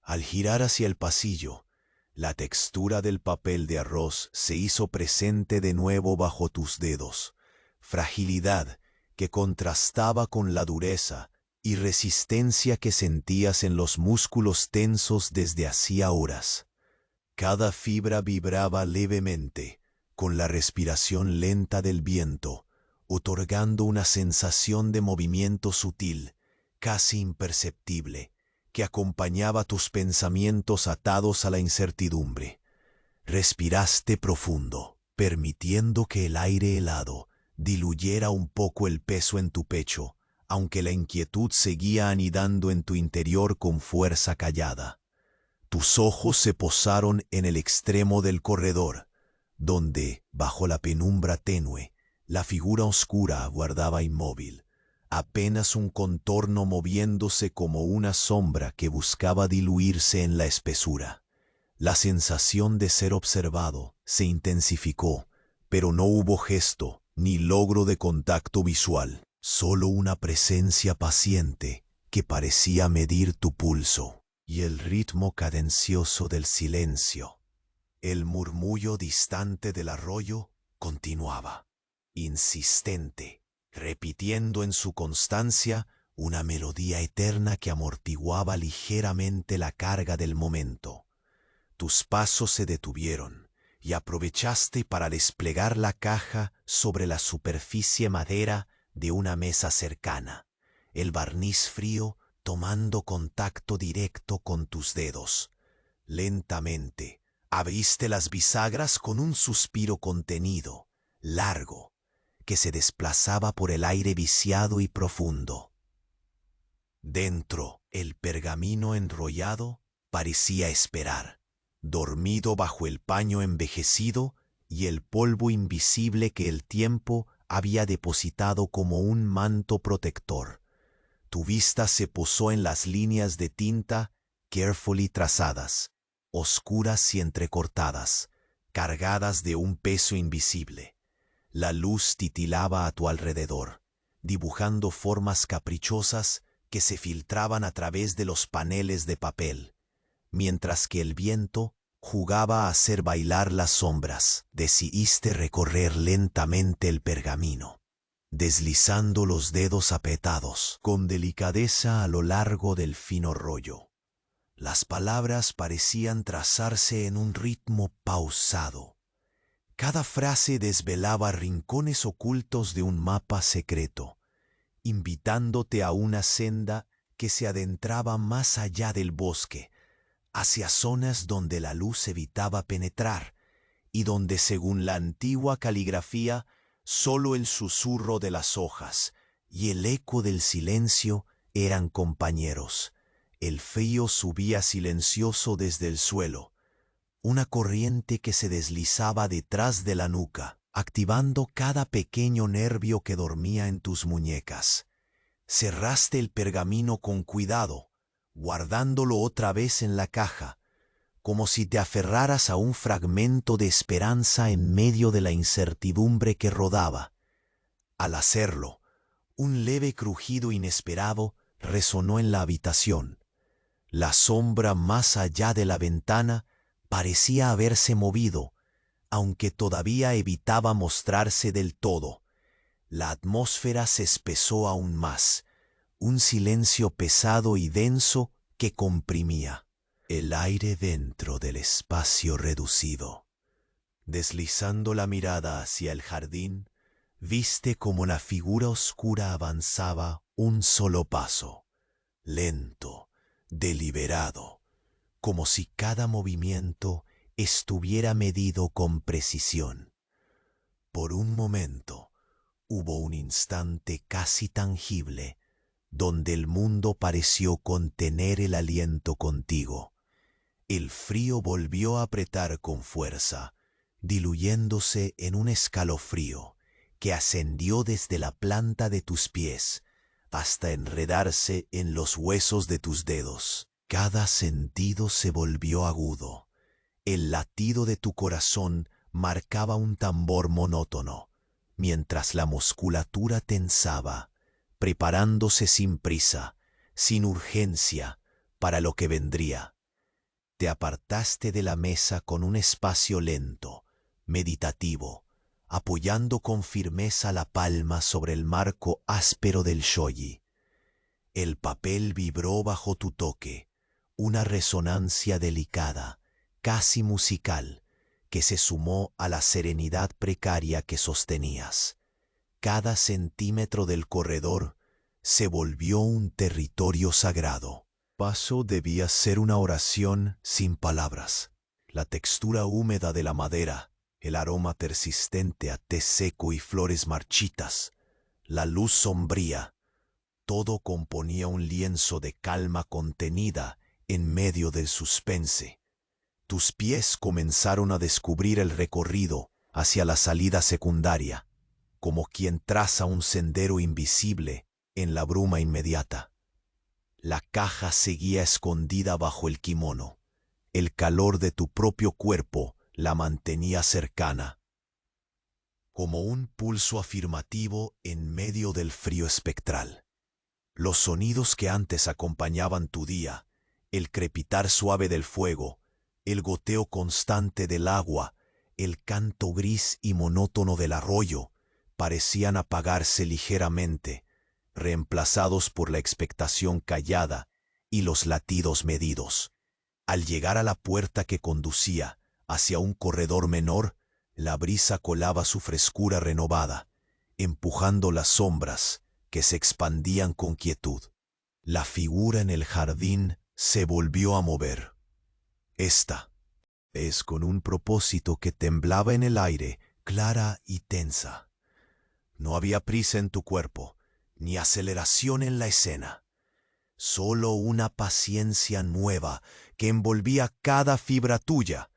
Al girar hacia el pasillo, la textura del papel de arroz se hizo presente de nuevo bajo tus dedos, fragilidad que contrastaba con la dureza y resistencia que sentías en los músculos tensos desde hacía horas. Cada fibra vibraba levemente con la respiración lenta del viento, otorgando una sensación de movimiento sutil, casi imperceptible, que acompañaba tus pensamientos atados a la incertidumbre. Respiraste profundo, permitiendo que el aire helado diluyera un poco el peso en tu pecho, aunque la inquietud seguía anidando en tu interior con fuerza callada. Tus ojos se posaron en el extremo del corredor, donde, bajo la penumbra tenue, la figura oscura aguardaba inmóvil, apenas un contorno moviéndose como una sombra que buscaba diluirse en la espesura. La sensación de ser observado se intensificó, pero no hubo gesto ni logro de contacto visual, solo una presencia paciente que parecía medir tu pulso y el ritmo cadencioso del silencio. El murmullo distante del arroyo continuaba, insistente, repitiendo en su constancia una melodía eterna que amortiguaba ligeramente la carga del momento. Tus pasos se detuvieron y aprovechaste para desplegar la caja sobre la superficie madera de una mesa cercana, el barniz frío tomando contacto directo con tus dedos. Lentamente, abriste las bisagras con un suspiro contenido, largo, que se desplazaba por el aire viciado y profundo. Dentro, el pergamino enrollado parecía esperar, dormido bajo el paño envejecido y el polvo invisible que el tiempo había depositado como un manto protector. Tu vista se posó en las líneas de tinta carefully trazadas, oscuras y entrecortadas, cargadas de un peso invisible. La luz titilaba a tu alrededor, dibujando formas caprichosas que se filtraban a través de los paneles de papel, mientras que el viento jugaba a hacer bailar las sombras. Decidiste recorrer lentamente el pergamino, deslizando los dedos apretados con delicadeza a lo largo del fino rollo. Las palabras parecían trazarse en un ritmo pausado. Cada frase desvelaba rincones ocultos de un mapa secreto, invitándote a una senda que se adentraba más allá del bosque, hacia zonas donde la luz evitaba penetrar y donde, según la antigua caligrafía, solo el susurro de las hojas y el eco del silencio eran compañeros. El frío subía silencioso desde el suelo, una corriente que se deslizaba detrás de la nuca, activando cada pequeño nervio que dormía en tus muñecas. Cerraste el pergamino con cuidado, guardándolo otra vez en la caja, como si te aferraras a un fragmento de esperanza en medio de la incertidumbre que rodaba. Al hacerlo, un leve crujido inesperado resonó en la habitación. La sombra más allá de la ventana parecía haberse movido, aunque todavía evitaba mostrarse del todo. La atmósfera se espesó aún más, un silencio pesado y denso que comprimía. el aire dentro del espacio reducido. Deslizando la mirada hacia el jardín, viste como la figura oscura avanzaba un solo paso, lento, deliberado, como si cada movimiento estuviera medido con precisión. Por un momento, hubo un instante casi tangible, donde el mundo pareció contener el aliento contigo. El frío volvió a apretar con fuerza, diluyéndose en un escalofrío que ascendió desde la planta de tus pies hasta enredarse en los huesos de tus dedos. Cada sentido se volvió agudo. El latido de tu corazón marcaba un tambor monótono, mientras la musculatura tensaba, preparándose sin prisa, sin urgencia, para lo que vendría. Te apartaste de la mesa con un espacio lento, meditativo, apoyando con firmeza la palma sobre el marco áspero del shoji. El papel vibró bajo tu toque, una resonancia delicada, casi musical, que se sumó a la serenidad precaria que sostenías. Cada centímetro del corredor se volvió un territorio sagrado. Paso debía ser una oración sin palabras. La textura húmeda de la madera, el aroma persistente a té seco y flores marchitas, la luz sombría, todo componía un lienzo de calma contenida en medio del suspense. Tus pies comenzaron a descubrir el recorrido hacia la salida secundaria, como quien traza un sendero invisible en la bruma inmediata. La caja seguía escondida bajo el kimono. El calor de tu propio cuerpo la mantenía cercana, como un pulso afirmativo en medio del frío espectral. Los sonidos que antes acompañaban tu día, el crepitar suave del fuego, el goteo constante del agua, el canto gris y monótono del arroyo, parecían apagarse ligeramente, reemplazados por la expectación callada y los latidos medidos. Al llegar a la puerta que conducía hacia un corredor menor, la brisa colaba su frescura renovada, empujando las sombras que se expandían con quietud. La figura en el jardín se volvió a mover. Esta es con un propósito que temblaba en el aire, clara y tensa. No había prisa en tu cuerpo, ni aceleración en la escena. Solo una paciencia nueva que envolvía cada fibra tuya,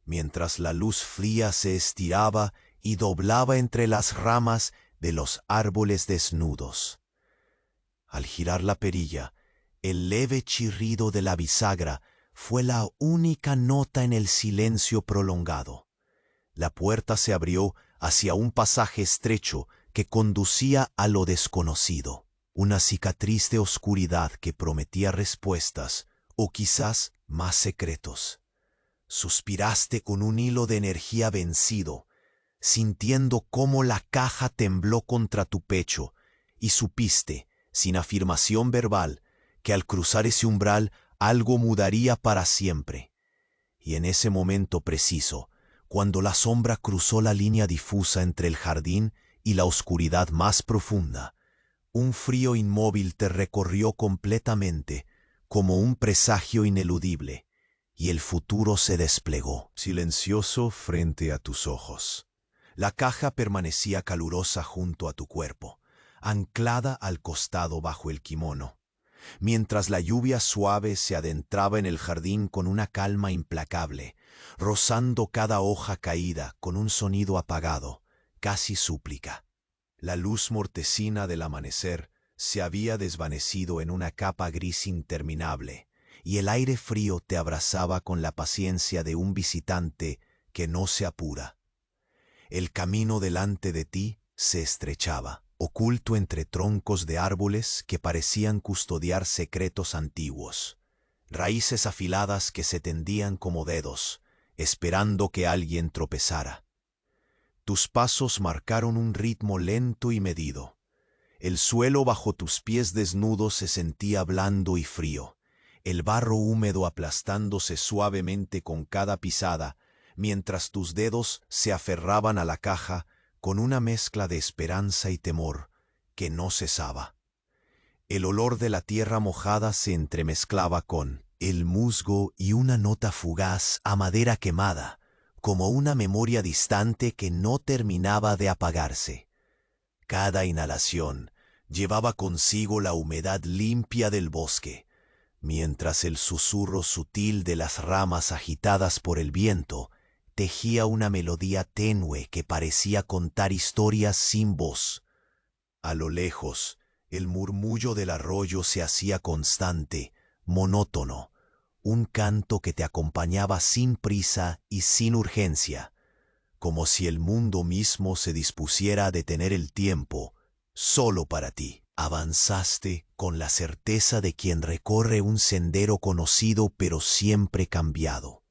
mientras la luz fría se estiraba y doblaba entre las ramas de los árboles desnudos. Al girar la perilla, el leve chirrido de la bisagra fue la única nota en el silencio prolongado. La puerta se abrió hacia un pasaje estrecho que conducía a lo desconocido, una cicatriz de oscuridad que prometía respuestas o quizás más secretos. Suspiraste con un hilo de energía vencido, sintiendo cómo la caja tembló contra tu pecho, y supiste, sin afirmación verbal, que al cruzar ese umbral algo mudaría para siempre. Y en ese momento preciso, cuando la sombra cruzó la línea difusa entre el jardín y la oscuridad más profunda, un frío inmóvil te recorrió completamente, como un presagio ineludible, y el futuro se desplegó, silencioso frente a tus ojos. La caja permanecía calurosa junto a tu cuerpo, anclada al costado bajo el kimono, mientras la lluvia suave se adentraba en el jardín con una calma implacable, rozando cada hoja caída con un sonido apagado, casi súplica. La luz mortecina del amanecer se había desvanecido en una capa gris interminable, y el aire frío te abrazaba con la paciencia de un visitante que no se apura. El camino delante de ti se estrechaba, oculto entre troncos de árboles que parecían custodiar secretos antiguos, raíces afiladas que se tendían como dedos, esperando que alguien tropezara. Tus pasos marcaron un ritmo lento y medido. El suelo bajo tus pies desnudos se sentía blando y frío. el barro húmedo aplastándose suavemente con cada pisada, mientras tus dedos se aferraban a la caja con una mezcla de esperanza y temor que no cesaba. El olor de la tierra mojada se entremezclaba con el musgo y una nota fugaz a madera quemada, como una memoria distante que no terminaba de apagarse. Cada inhalación llevaba consigo la humedad limpia del bosque, mientras el susurro sutil de las ramas agitadas por el viento tejía una melodía tenue que parecía contar historias sin voz. A lo lejos, el murmullo del arroyo se hacía constante, monótono, un canto que te acompañaba sin prisa y sin urgencia, como si el mundo mismo se dispusiera a detener el tiempo, solo para ti. Avanzaste con la certeza de quien recorre un sendero conocido pero siempre cambiado,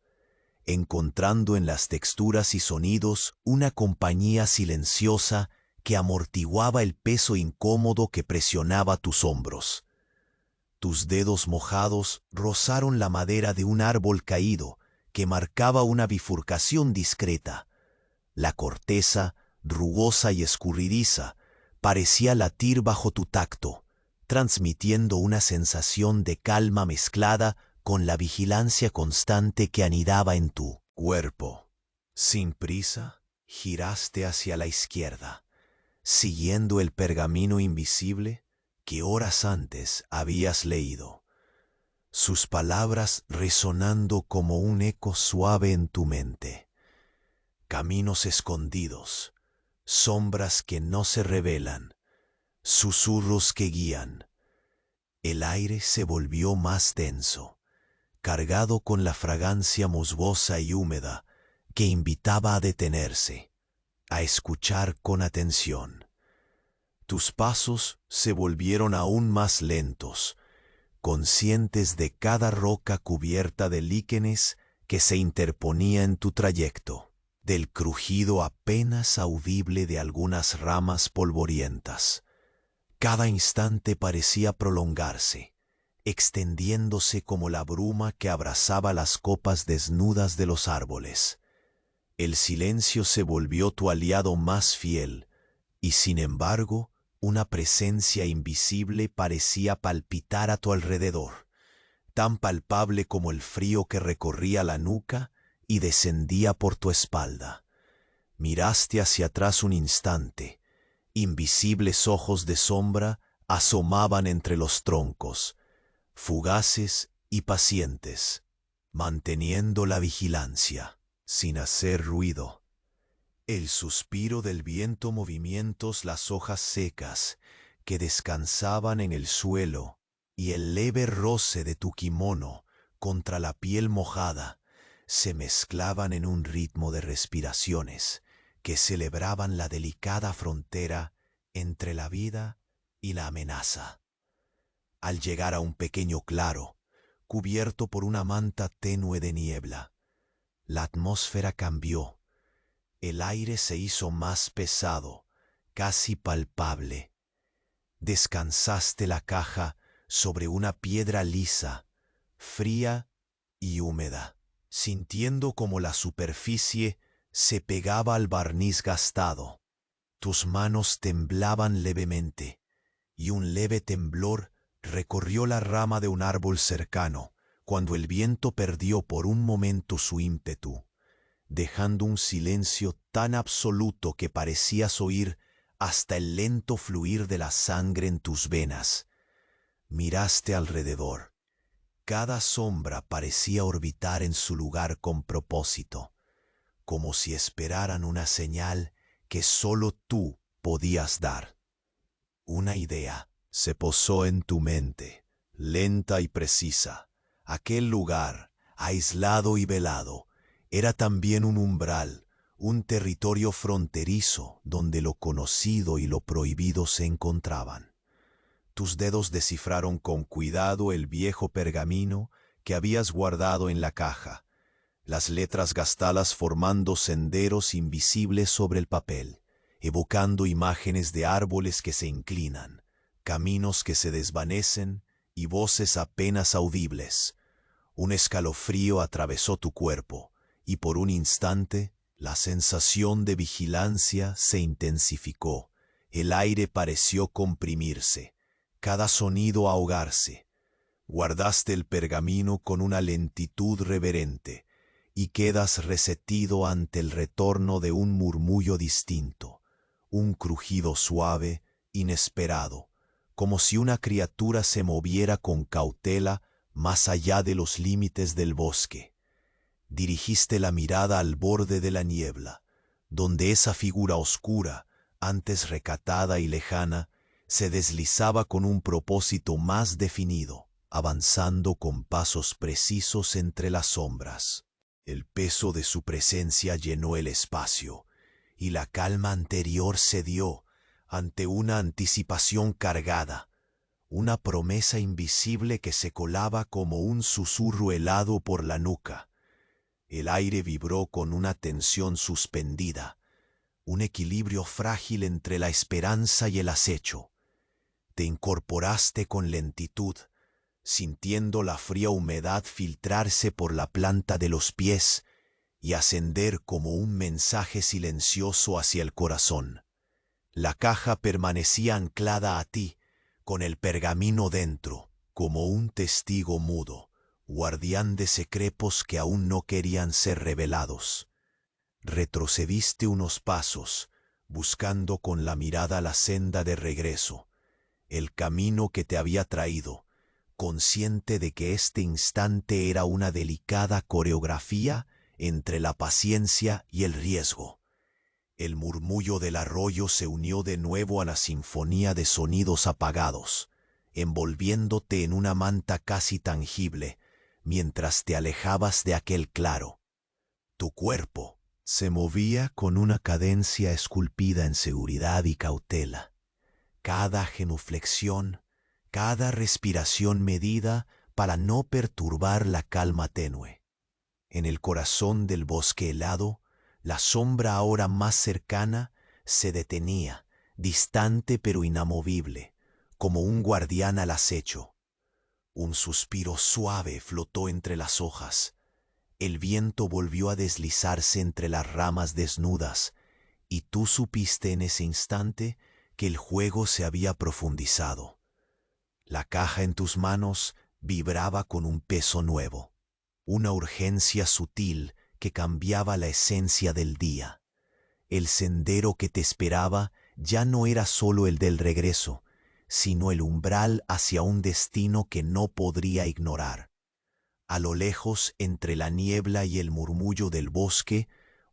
encontrando en las texturas y sonidos una compañía silenciosa que amortiguaba el peso incómodo que presionaba tus hombros. Tus dedos mojados rozaron la madera de un árbol caído que marcaba una bifurcación discreta. La corteza, rugosa y escurridiza, parecía latir bajo tu tacto, transmitiendo una sensación de calma mezclada con la vigilancia constante que anidaba en tu cuerpo. Sin prisa, giraste hacia la izquierda, siguiendo el pergamino invisible que horas antes habías leído, sus palabras resonando como un eco suave en tu mente. Caminos escondidos, sombras que no se revelan, susurros que guían. El aire se volvió más denso, cargado con la fragancia musgosa y húmeda que invitaba a detenerse, a escuchar con atención. Tus pasos se volvieron aún más lentos, conscientes de cada roca cubierta de líquenes que se interponía en tu trayecto, del crujido apenas audible de algunas ramas polvorientas. Cada instante parecía prolongarse, extendiéndose como la bruma que abrazaba las copas desnudas de los árboles. El silencio se volvió tu aliado más fiel, y sin embargo, una presencia invisible parecía palpitar a tu alrededor, tan palpable como el frío que recorría la nuca y descendía por tu espalda. Miraste hacia atrás un instante. Invisibles ojos de sombra asomaban entre los troncos, fugaces y pacientes, manteniendo la vigilancia, sin hacer ruido. El suspiro del viento movimientos las hojas secas que descansaban en el suelo y el leve roce de tu kimono contra la piel mojada se mezclaban en un ritmo de respiraciones que celebraban la delicada frontera entre la vida y la amenaza. Al llegar a un pequeño claro, cubierto por una manta tenue de niebla, la atmósfera cambió. El aire se hizo más pesado, casi palpable. Descansaste la caja sobre una piedra lisa, fría y húmeda, sintiendo como la superficie se pegaba al barniz gastado. Tus manos temblaban levemente, y un leve temblor recorrió la rama de un árbol cercano, cuando el viento perdió por un momento su ímpetu, dejando un silencio tan absoluto que parecías oír hasta el lento fluir de la sangre en tus venas. Miraste alrededor. Cada sombra parecía orbitar en su lugar con propósito, como si esperaran una señal que solo tú podías dar. Una idea se posó en tu mente, lenta y precisa. Aquel lugar, aislado y velado, era también un umbral, un territorio fronterizo donde lo conocido y lo prohibido se encontraban. Tus dedos descifraron con cuidado el viejo pergamino que habías guardado en la caja, las letras gastadas formando senderos invisibles sobre el papel, evocando imágenes de árboles que se inclinan, caminos que se desvanecen y voces apenas audibles. Un escalofrío atravesó tu cuerpo, y por un instante la sensación de vigilancia se intensificó. El aire pareció comprimirse, cada sonido ahogarse. Guardaste el pergamino con una lentitud reverente, y quedas resentido ante el retorno de un murmullo distinto, un crujido suave, inesperado, como si una criatura se moviera con cautela más allá de los límites del bosque. Dirigiste la mirada al borde de la niebla, donde esa figura oscura, antes recatada y lejana, se deslizaba con un propósito más definido, avanzando con pasos precisos entre las sombras. El peso de su presencia llenó el espacio, y la calma anterior cedió ante una anticipación cargada, una promesa invisible que se colaba como un susurro helado por la nuca. El aire vibró con una tensión suspendida, un equilibrio frágil entre la esperanza y el acecho. Te incorporaste con lentitud, sintiendo la fría humedad filtrarse por la planta de los pies y ascender como un mensaje silencioso hacia el corazón. La caja permanecía anclada a ti, con el pergamino dentro, como un testigo mudo, guardián de secretos que aún no querían ser revelados. Retrocediste unos pasos, buscando con la mirada la senda de regreso, el camino que te había traído, consciente de que este instante era una delicada coreografía entre la paciencia y el riesgo. El murmullo del arroyo se unió de nuevo a la sinfonía de sonidos apagados, envolviéndote en una manta casi tangible, mientras te alejabas de aquel claro. Tu cuerpo se movía con una cadencia esculpida en seguridad y cautela. Cada genuflexión, cada respiración medida para no perturbar la calma tenue. En el corazón del bosque helado, la sombra ahora más cercana se detenía, distante pero inamovible, como un guardián al acecho. Un suspiro suave flotó entre las hojas. El viento volvió a deslizarse entre las ramas desnudas, y tú supiste en ese instante que el juego se había profundizado. La caja en tus manos vibraba con un peso nuevo, una urgencia sutil que cambiaba la esencia del día. El sendero que te esperaba ya no era solo el del regreso, sino el umbral hacia un destino que no podría ignorar. A lo lejos, entre la niebla y el murmullo del bosque,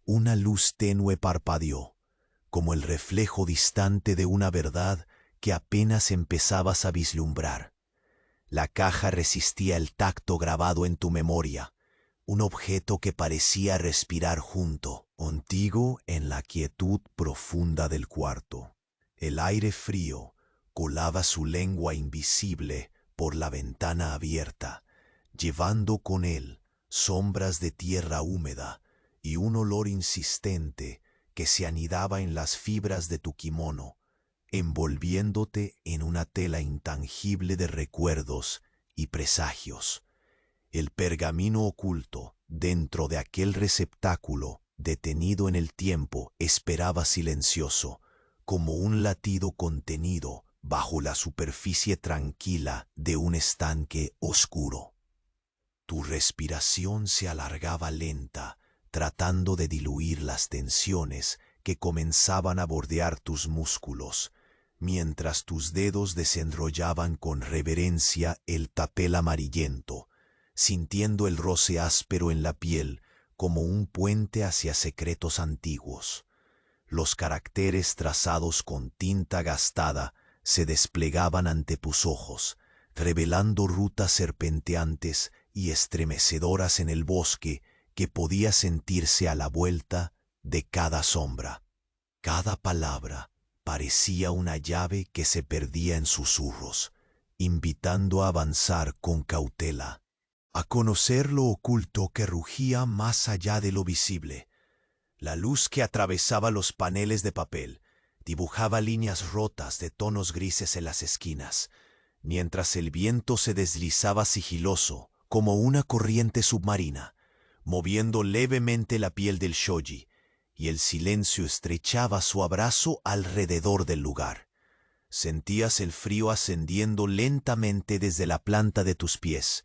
una luz tenue parpadeó, como el reflejo distante de una verdad que apenas empezabas a vislumbrar. La caja resistía el tacto grabado en tu memoria, un objeto que parecía respirar junto, contigo en la quietud profunda del cuarto. El aire frío colaba su lengua invisible por la ventana abierta, llevando con él sombras de tierra húmeda y un olor insistente que se anidaba en las fibras de tu kimono, envolviéndote en una tela intangible de recuerdos y presagios. El pergamino oculto dentro de aquel receptáculo, detenido en el tiempo, esperaba silencioso, como un latido contenido bajo la superficie tranquila de un estanque oscuro. Tu respiración se alargaba lenta, tratando de diluir las tensiones que comenzaban a bordear tus músculos, mientras tus dedos desenrollaban con reverencia el papel amarillento, sintiendo el roce áspero en la piel como un puente hacia secretos antiguos. Los caracteres trazados con tinta gastada se desplegaban ante tus ojos, revelando rutas serpenteantes y estremecedoras en el bosque que podía sentirse a la vuelta de cada sombra. Cada palabra parecía una llave que se perdía en susurros, invitando a avanzar con cautela, a conocer lo oculto que rugía más allá de lo visible. La luz que atravesaba los paneles de papel dibujaba líneas rotas de tonos grises en las esquinas, mientras el viento se deslizaba sigiloso como una corriente submarina, moviendo levemente la piel del shoji, y el silencio estrechaba su abrazo alrededor del lugar. Sentías el frío ascendiendo lentamente desde la planta de tus pies,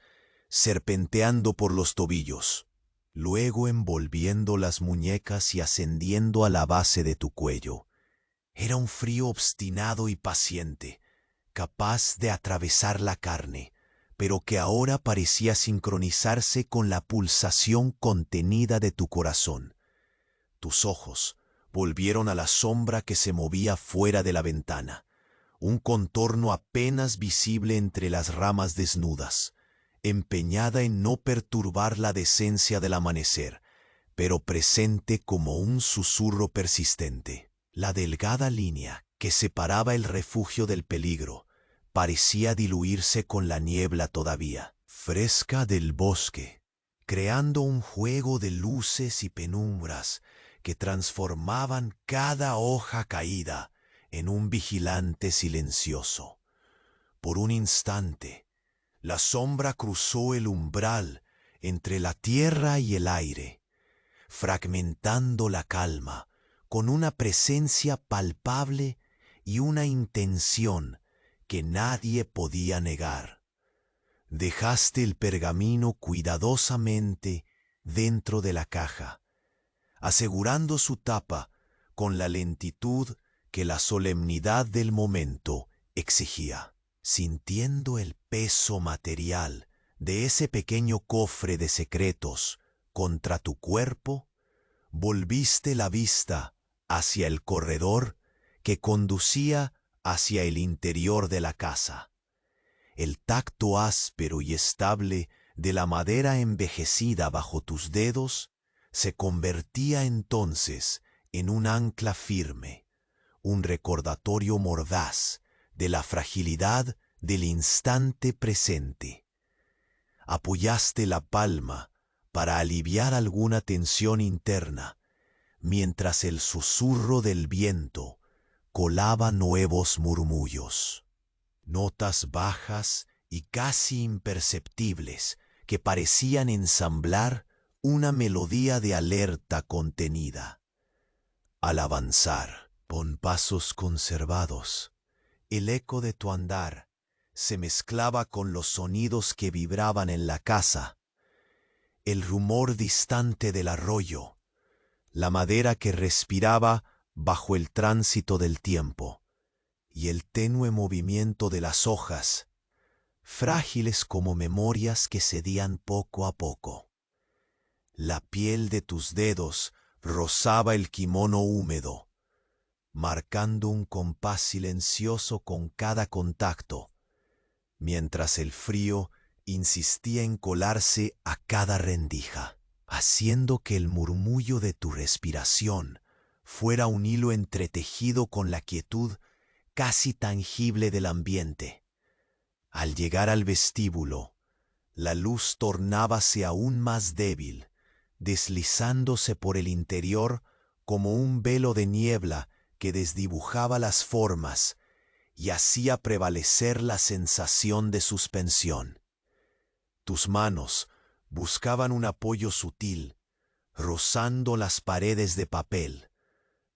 serpenteando por los tobillos, luego envolviendo las muñecas y ascendiendo a la base de tu cuello. Era un frío obstinado y paciente, capaz de atravesar la carne, pero que ahora parecía sincronizarse con la pulsación contenida de tu corazón. Tus ojos volvieron a la sombra que se movía fuera de la ventana, un contorno apenas visible entre las ramas desnudas, empeñada en no perturbar la decencia del amanecer, pero presente como un susurro persistente. La delgada línea que separaba el refugio del peligro parecía diluirse con la niebla todavía fresca del bosque, creando un juego de luces y penumbras que transformaban cada hoja caída en un vigilante silencioso. Por un instante, la sombra cruzó el umbral entre la tierra y el aire, fragmentando la calma con una presencia palpable y una intención que nadie podía negar. Dejaste el pergamino cuidadosamente dentro de la caja, asegurando su tapa con la lentitud que la solemnidad del momento exigía. Sintiendo el peso material de ese pequeño cofre de secretos contra tu cuerpo, volviste la vista hacia el corredor que conducía hacia el interior de la casa. El tacto áspero y estable de la madera envejecida bajo tus dedos se convertía entonces en un ancla firme, un recordatorio mordaz de la fragilidad del instante presente. Apoyaste la palma para aliviar alguna tensión interna, mientras el susurro del viento colaba nuevos murmullos, notas bajas y casi imperceptibles que parecían ensamblar una melodía de alerta contenida. Al avanzar, con pasos conservados, el eco de tu andar se mezclaba con los sonidos que vibraban en la casa, el rumor distante del arroyo, la madera que respiraba bajo el tránsito del tiempo, y el tenue movimiento de las hojas, frágiles como memorias que cedían poco a poco. La piel de tus dedos rozaba el kimono húmedo, marcando un compás silencioso con cada contacto, mientras el frío insistía en colarse a cada rendija, haciendo que el murmullo de tu respiración fuera un hilo entretejido con la quietud casi tangible del ambiente. Al llegar al vestíbulo, la luz tornábase aún más débil, deslizándose por el interior como un velo de niebla que desdibujaba las formas y hacía prevalecer la sensación de suspensión. Tus manos buscaban un apoyo sutil, rozando las paredes de papel.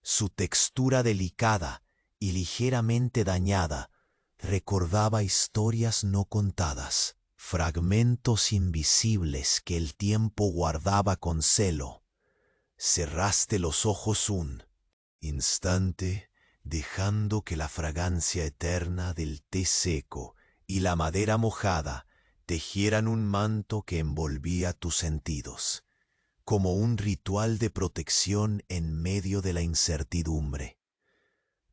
Su textura delicada y ligeramente dañada recordaba historias no contadas, fragmentos invisibles que el tiempo guardaba con celo. Cerraste los ojos un instante, dejando que la fragancia eterna del té seco y la madera mojada tejieran un manto que envolvía tus sentidos, como un ritual de protección en medio de la incertidumbre.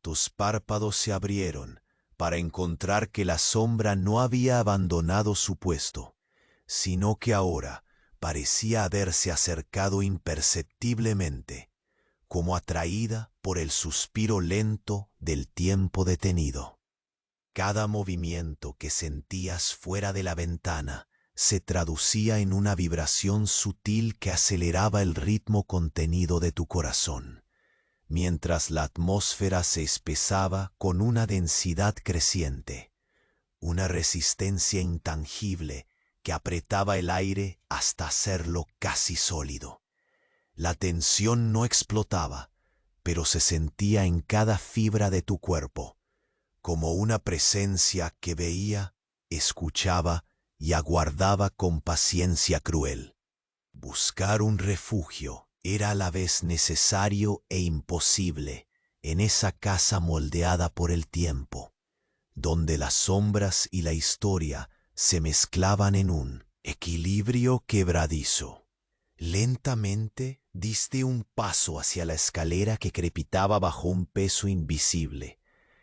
Tus párpados se abrieron para encontrar que la sombra no había abandonado su puesto, sino que ahora parecía haberse acercado imperceptiblemente, como atraída por el suspiro lento del tiempo detenido. Cada movimiento que sentías fuera de la ventana se traducía en una vibración sutil que aceleraba el ritmo contenido de tu corazón, mientras la atmósfera se espesaba con una densidad creciente, una resistencia intangible que apretaba el aire hasta hacerlo casi sólido. La tensión no explotaba, pero se sentía en cada fibra de tu cuerpo, como una presencia que veía, escuchaba y aguardaba con paciencia cruel. Buscar un refugio era a la vez necesario e imposible en esa casa moldeada por el tiempo, donde las sombras y la historia se mezclaban en un equilibrio quebradizo. Lentamente diste un paso hacia la escalera que crepitaba bajo un peso invisible,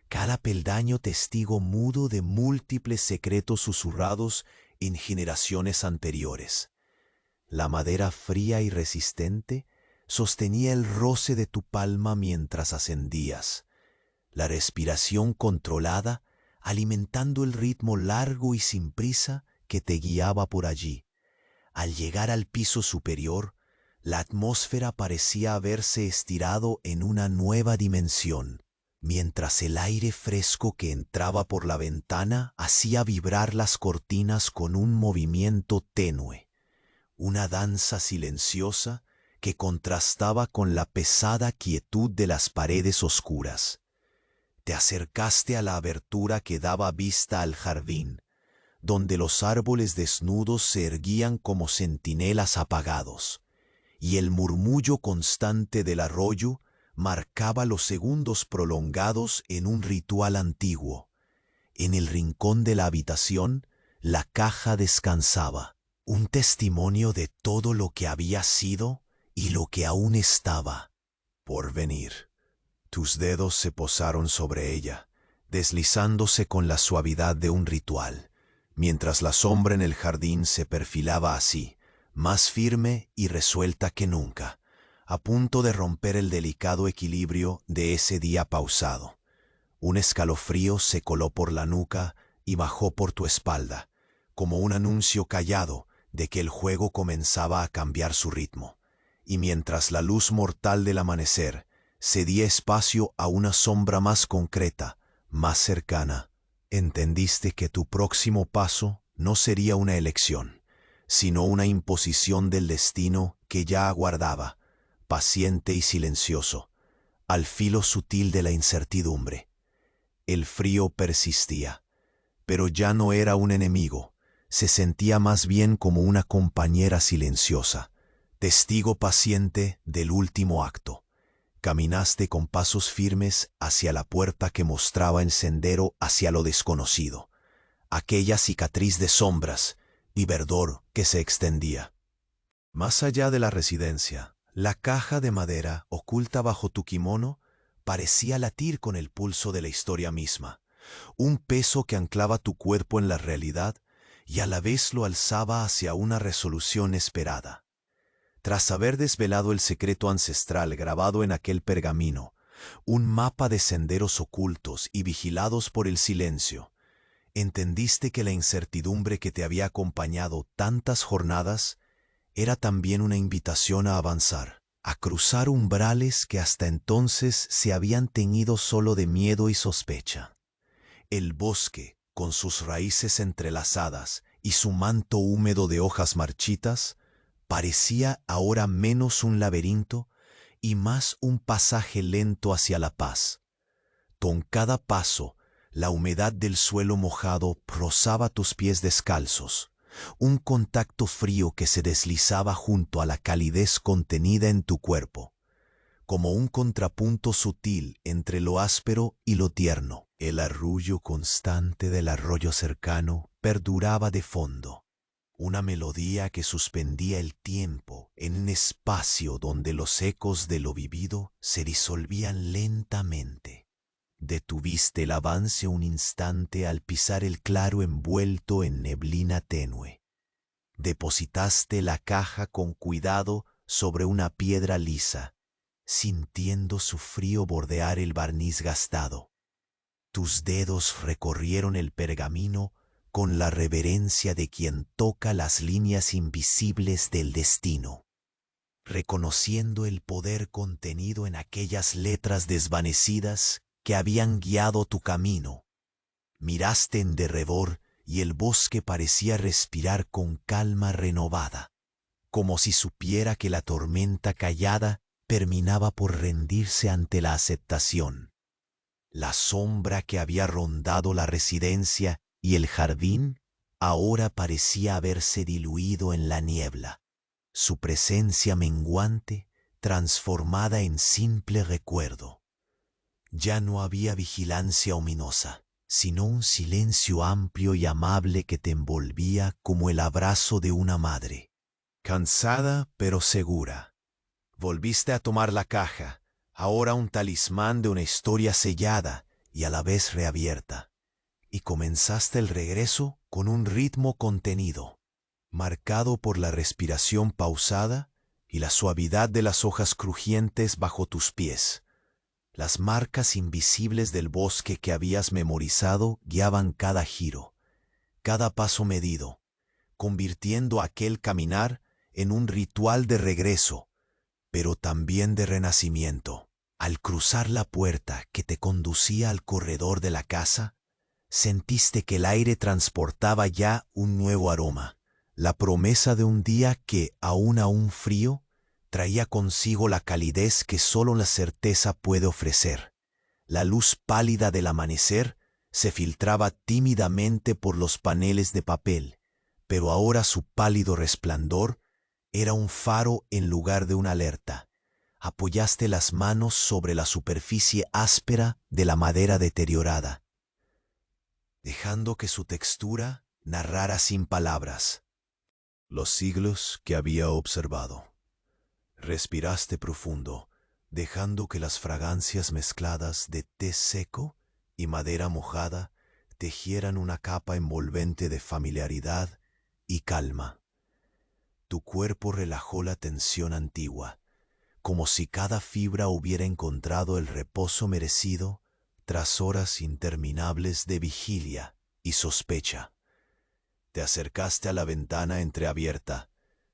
cada peldaño testigo mudo de múltiples secretos susurrados en generaciones anteriores. La madera fría y resistente sostenía el roce de tu palma mientras ascendías, la respiración controlada alimentando el ritmo largo y sin prisa que te guiaba por allí. Al llegar al piso superior, la atmósfera parecía haberse estirado en una nueva dimensión, mientras el aire fresco que entraba por la ventana hacía vibrar las cortinas con un movimiento tenue, una danza silenciosa que contrastaba con la pesada quietud de las paredes oscuras. Te acercaste a la abertura que daba vista al jardín, donde los árboles desnudos se erguían como centinelas apagados, y el murmullo constante del arroyo marcaba los segundos prolongados en un ritual antiguo. En el rincón de la habitación, la caja descansaba, un testimonio de todo lo que había sido y lo que aún estaba por venir. Tus dedos se posaron sobre ella, deslizándose con la suavidad de un ritual, mientras la sombra en el jardín se perfilaba así, más firme y resuelta que nunca, a punto de romper el delicado equilibrio de ese día pausado. Un escalofrío se coló por la nuca y bajó por tu espalda, como un anuncio callado de que el juego comenzaba a cambiar su ritmo, y mientras la luz mortal del amanecer cedía espacio a una sombra más concreta, más cercana, entendiste que tu próximo paso no sería una elección, sino una imposición del destino que ya aguardaba, paciente y silencioso, al filo sutil de la incertidumbre. El frío persistía, pero ya no era un enemigo, se sentía más bien como una compañera silenciosa, testigo paciente del último acto. Caminaste con pasos firmes hacia la puerta que mostraba el sendero hacia lo desconocido, aquella cicatriz de sombras y verdor que se extendía. Más allá de la residencia, la caja de madera oculta bajo tu kimono parecía latir con el pulso de la historia misma, un peso que anclaba tu cuerpo en la realidad y a la vez lo alzaba hacia una resolución esperada. Tras haber desvelado el secreto ancestral grabado en aquel pergamino, un mapa de senderos ocultos y vigilados por el silencio, entendiste que la incertidumbre que te había acompañado tantas jornadas era también una invitación a avanzar, a cruzar umbrales que hasta entonces se habían teñido solo de miedo y sospecha. El bosque, con sus raíces entrelazadas y su manto húmedo de hojas marchitas, parecía ahora menos un laberinto y más un pasaje lento hacia la paz. Con cada paso, la humedad del suelo mojado rozaba tus pies descalzos, un contacto frío que se deslizaba junto a la calidez contenida en tu cuerpo, como un contrapunto sutil entre lo áspero y lo tierno. El arrullo constante del arroyo cercano perduraba de fondo, una melodía que suspendía el tiempo en un espacio donde los ecos de lo vivido se disolvían lentamente. Detuviste el avance un instante al pisar el claro envuelto en neblina tenue. Depositaste la caja con cuidado sobre una piedra lisa, sintiendo su frío bordear el barniz gastado. Tus dedos recorrieron el pergamino con la reverencia de quien toca las líneas invisibles del destino, reconociendo el poder contenido en aquellas letras desvanecidas que habían guiado tu camino. Miraste en derredor y el bosque parecía respirar con calma renovada, como si supiera que la tormenta callada terminaba por rendirse ante la aceptación. La sombra que había rondado la residencia y el jardín ahora parecía haberse diluido en la niebla, su presencia menguante transformada en simple recuerdo. Ya no había vigilancia ominosa, sino un silencio amplio y amable que te envolvía como el abrazo de una madre. Cansada pero segura, volviste a tomar la caja, ahora un talismán de una historia sellada y a la vez reabierta, y comenzaste el regreso con un ritmo contenido, marcado por la respiración pausada y la suavidad de las hojas crujientes bajo tus pies. Las marcas invisibles del bosque que habías memorizado guiaban cada giro, cada paso medido, convirtiendo aquel caminar en un ritual de regreso, pero también de renacimiento. Al cruzar la puerta que te conducía al corredor de la casa, sentiste que el aire transportaba ya un nuevo aroma, la promesa de un día que, aún frío, traía consigo la calidez que solo la certeza puede ofrecer. La luz pálida del amanecer se filtraba tímidamente por los paneles de papel, pero ahora su pálido resplandor era un faro en lugar de una alerta. Apoyaste las manos sobre la superficie áspera de la madera deteriorada, dejando que su textura narrara sin palabras los siglos que había observado. Respiraste profundo, dejando que las fragancias mezcladas de té seco y madera mojada tejieran una capa envolvente de familiaridad y calma. Tu cuerpo relajó la tensión antigua, como si cada fibra hubiera encontrado el reposo merecido tras horas interminables de vigilia y sospecha. Te acercaste a la ventana entreabierta,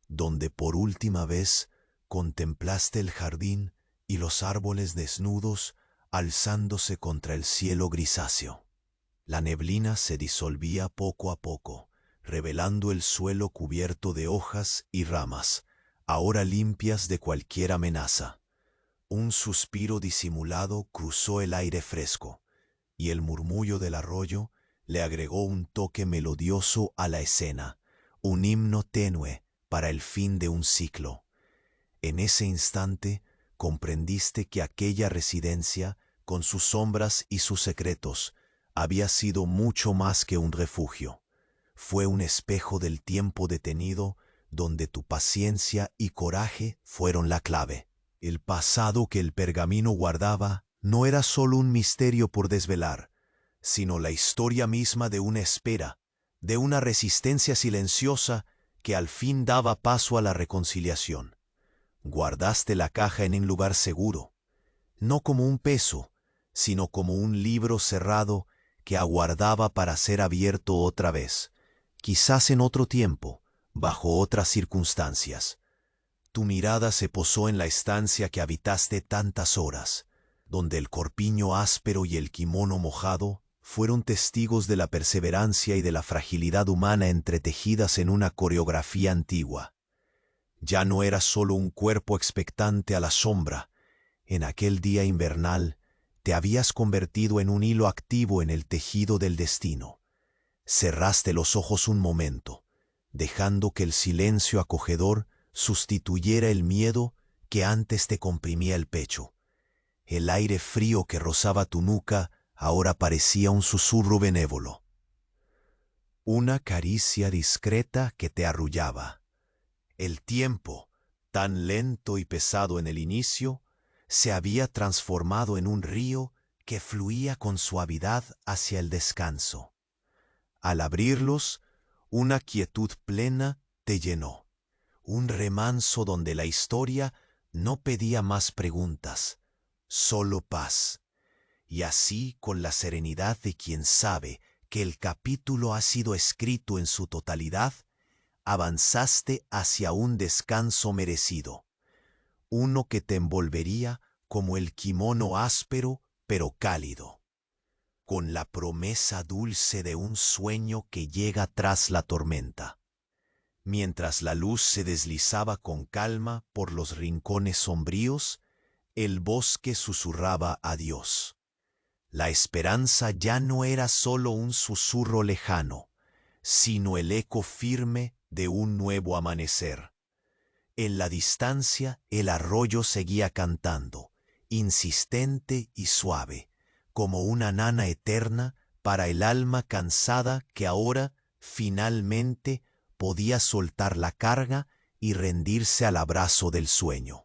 donde por última vez contemplaste el jardín y los árboles desnudos alzándose contra el cielo grisáceo. La neblina se disolvía poco a poco, revelando el suelo cubierto de hojas y ramas, ahora limpias de cualquier amenaza. Un suspiro disimulado cruzó el aire fresco, y el murmullo del arroyo le agregó un toque melodioso a la escena, un himno tenue para el fin de un ciclo. En ese instante comprendiste que aquella residencia, con sus sombras y sus secretos, había sido mucho más que un refugio. Fue un espejo del tiempo detenido donde tu paciencia y coraje fueron la clave. El pasado que el pergamino guardaba no era solo un misterio por desvelar, sino la historia misma de una espera, de una resistencia silenciosa que al fin daba paso a la reconciliación. Guardaste la caja en un lugar seguro, no como un peso, sino como un libro cerrado que aguardaba para ser abierto otra vez, quizás en otro tiempo, bajo otras circunstancias. Tu mirada se posó en la estancia que habitaste tantas horas, donde el corpiño áspero y el kimono mojado fueron testigos de la perseverancia y de la fragilidad humana entretejidas en una coreografía antigua. Ya no eras solo un cuerpo expectante a la sombra. En aquel día invernal te habías convertido en un hilo activo en el tejido del destino. Cerraste los ojos un momento, dejando que el silencio acogedor sustituyera el miedo que antes te comprimía el pecho. El aire frío que rozaba tu nuca ahora parecía un susurro benévolo, una caricia discreta que te arrullaba. El tiempo, tan lento y pesado en el inicio, se había transformado en un río que fluía con suavidad hacia el descanso. Al abrirlos, una quietud plena te llenó, un remanso donde la historia no pedía más preguntas, solo paz. Y así, con la serenidad de quien sabe que el capítulo ha sido escrito en su totalidad, avanzaste hacia un descanso merecido, uno que te envolvería como el kimono áspero pero cálido. con la promesa dulce de un sueño que llega tras la tormenta. Mientras la luz se deslizaba con calma por los rincones sombríos, el bosque susurraba adiós. La esperanza ya no era solo un susurro lejano, sino el eco firme de un nuevo amanecer. En la distancia el arroyo seguía cantando, insistente y suave, como una nana eterna para el alma cansada que ahora, finalmente, podía soltar la carga y rendirse al abrazo del sueño.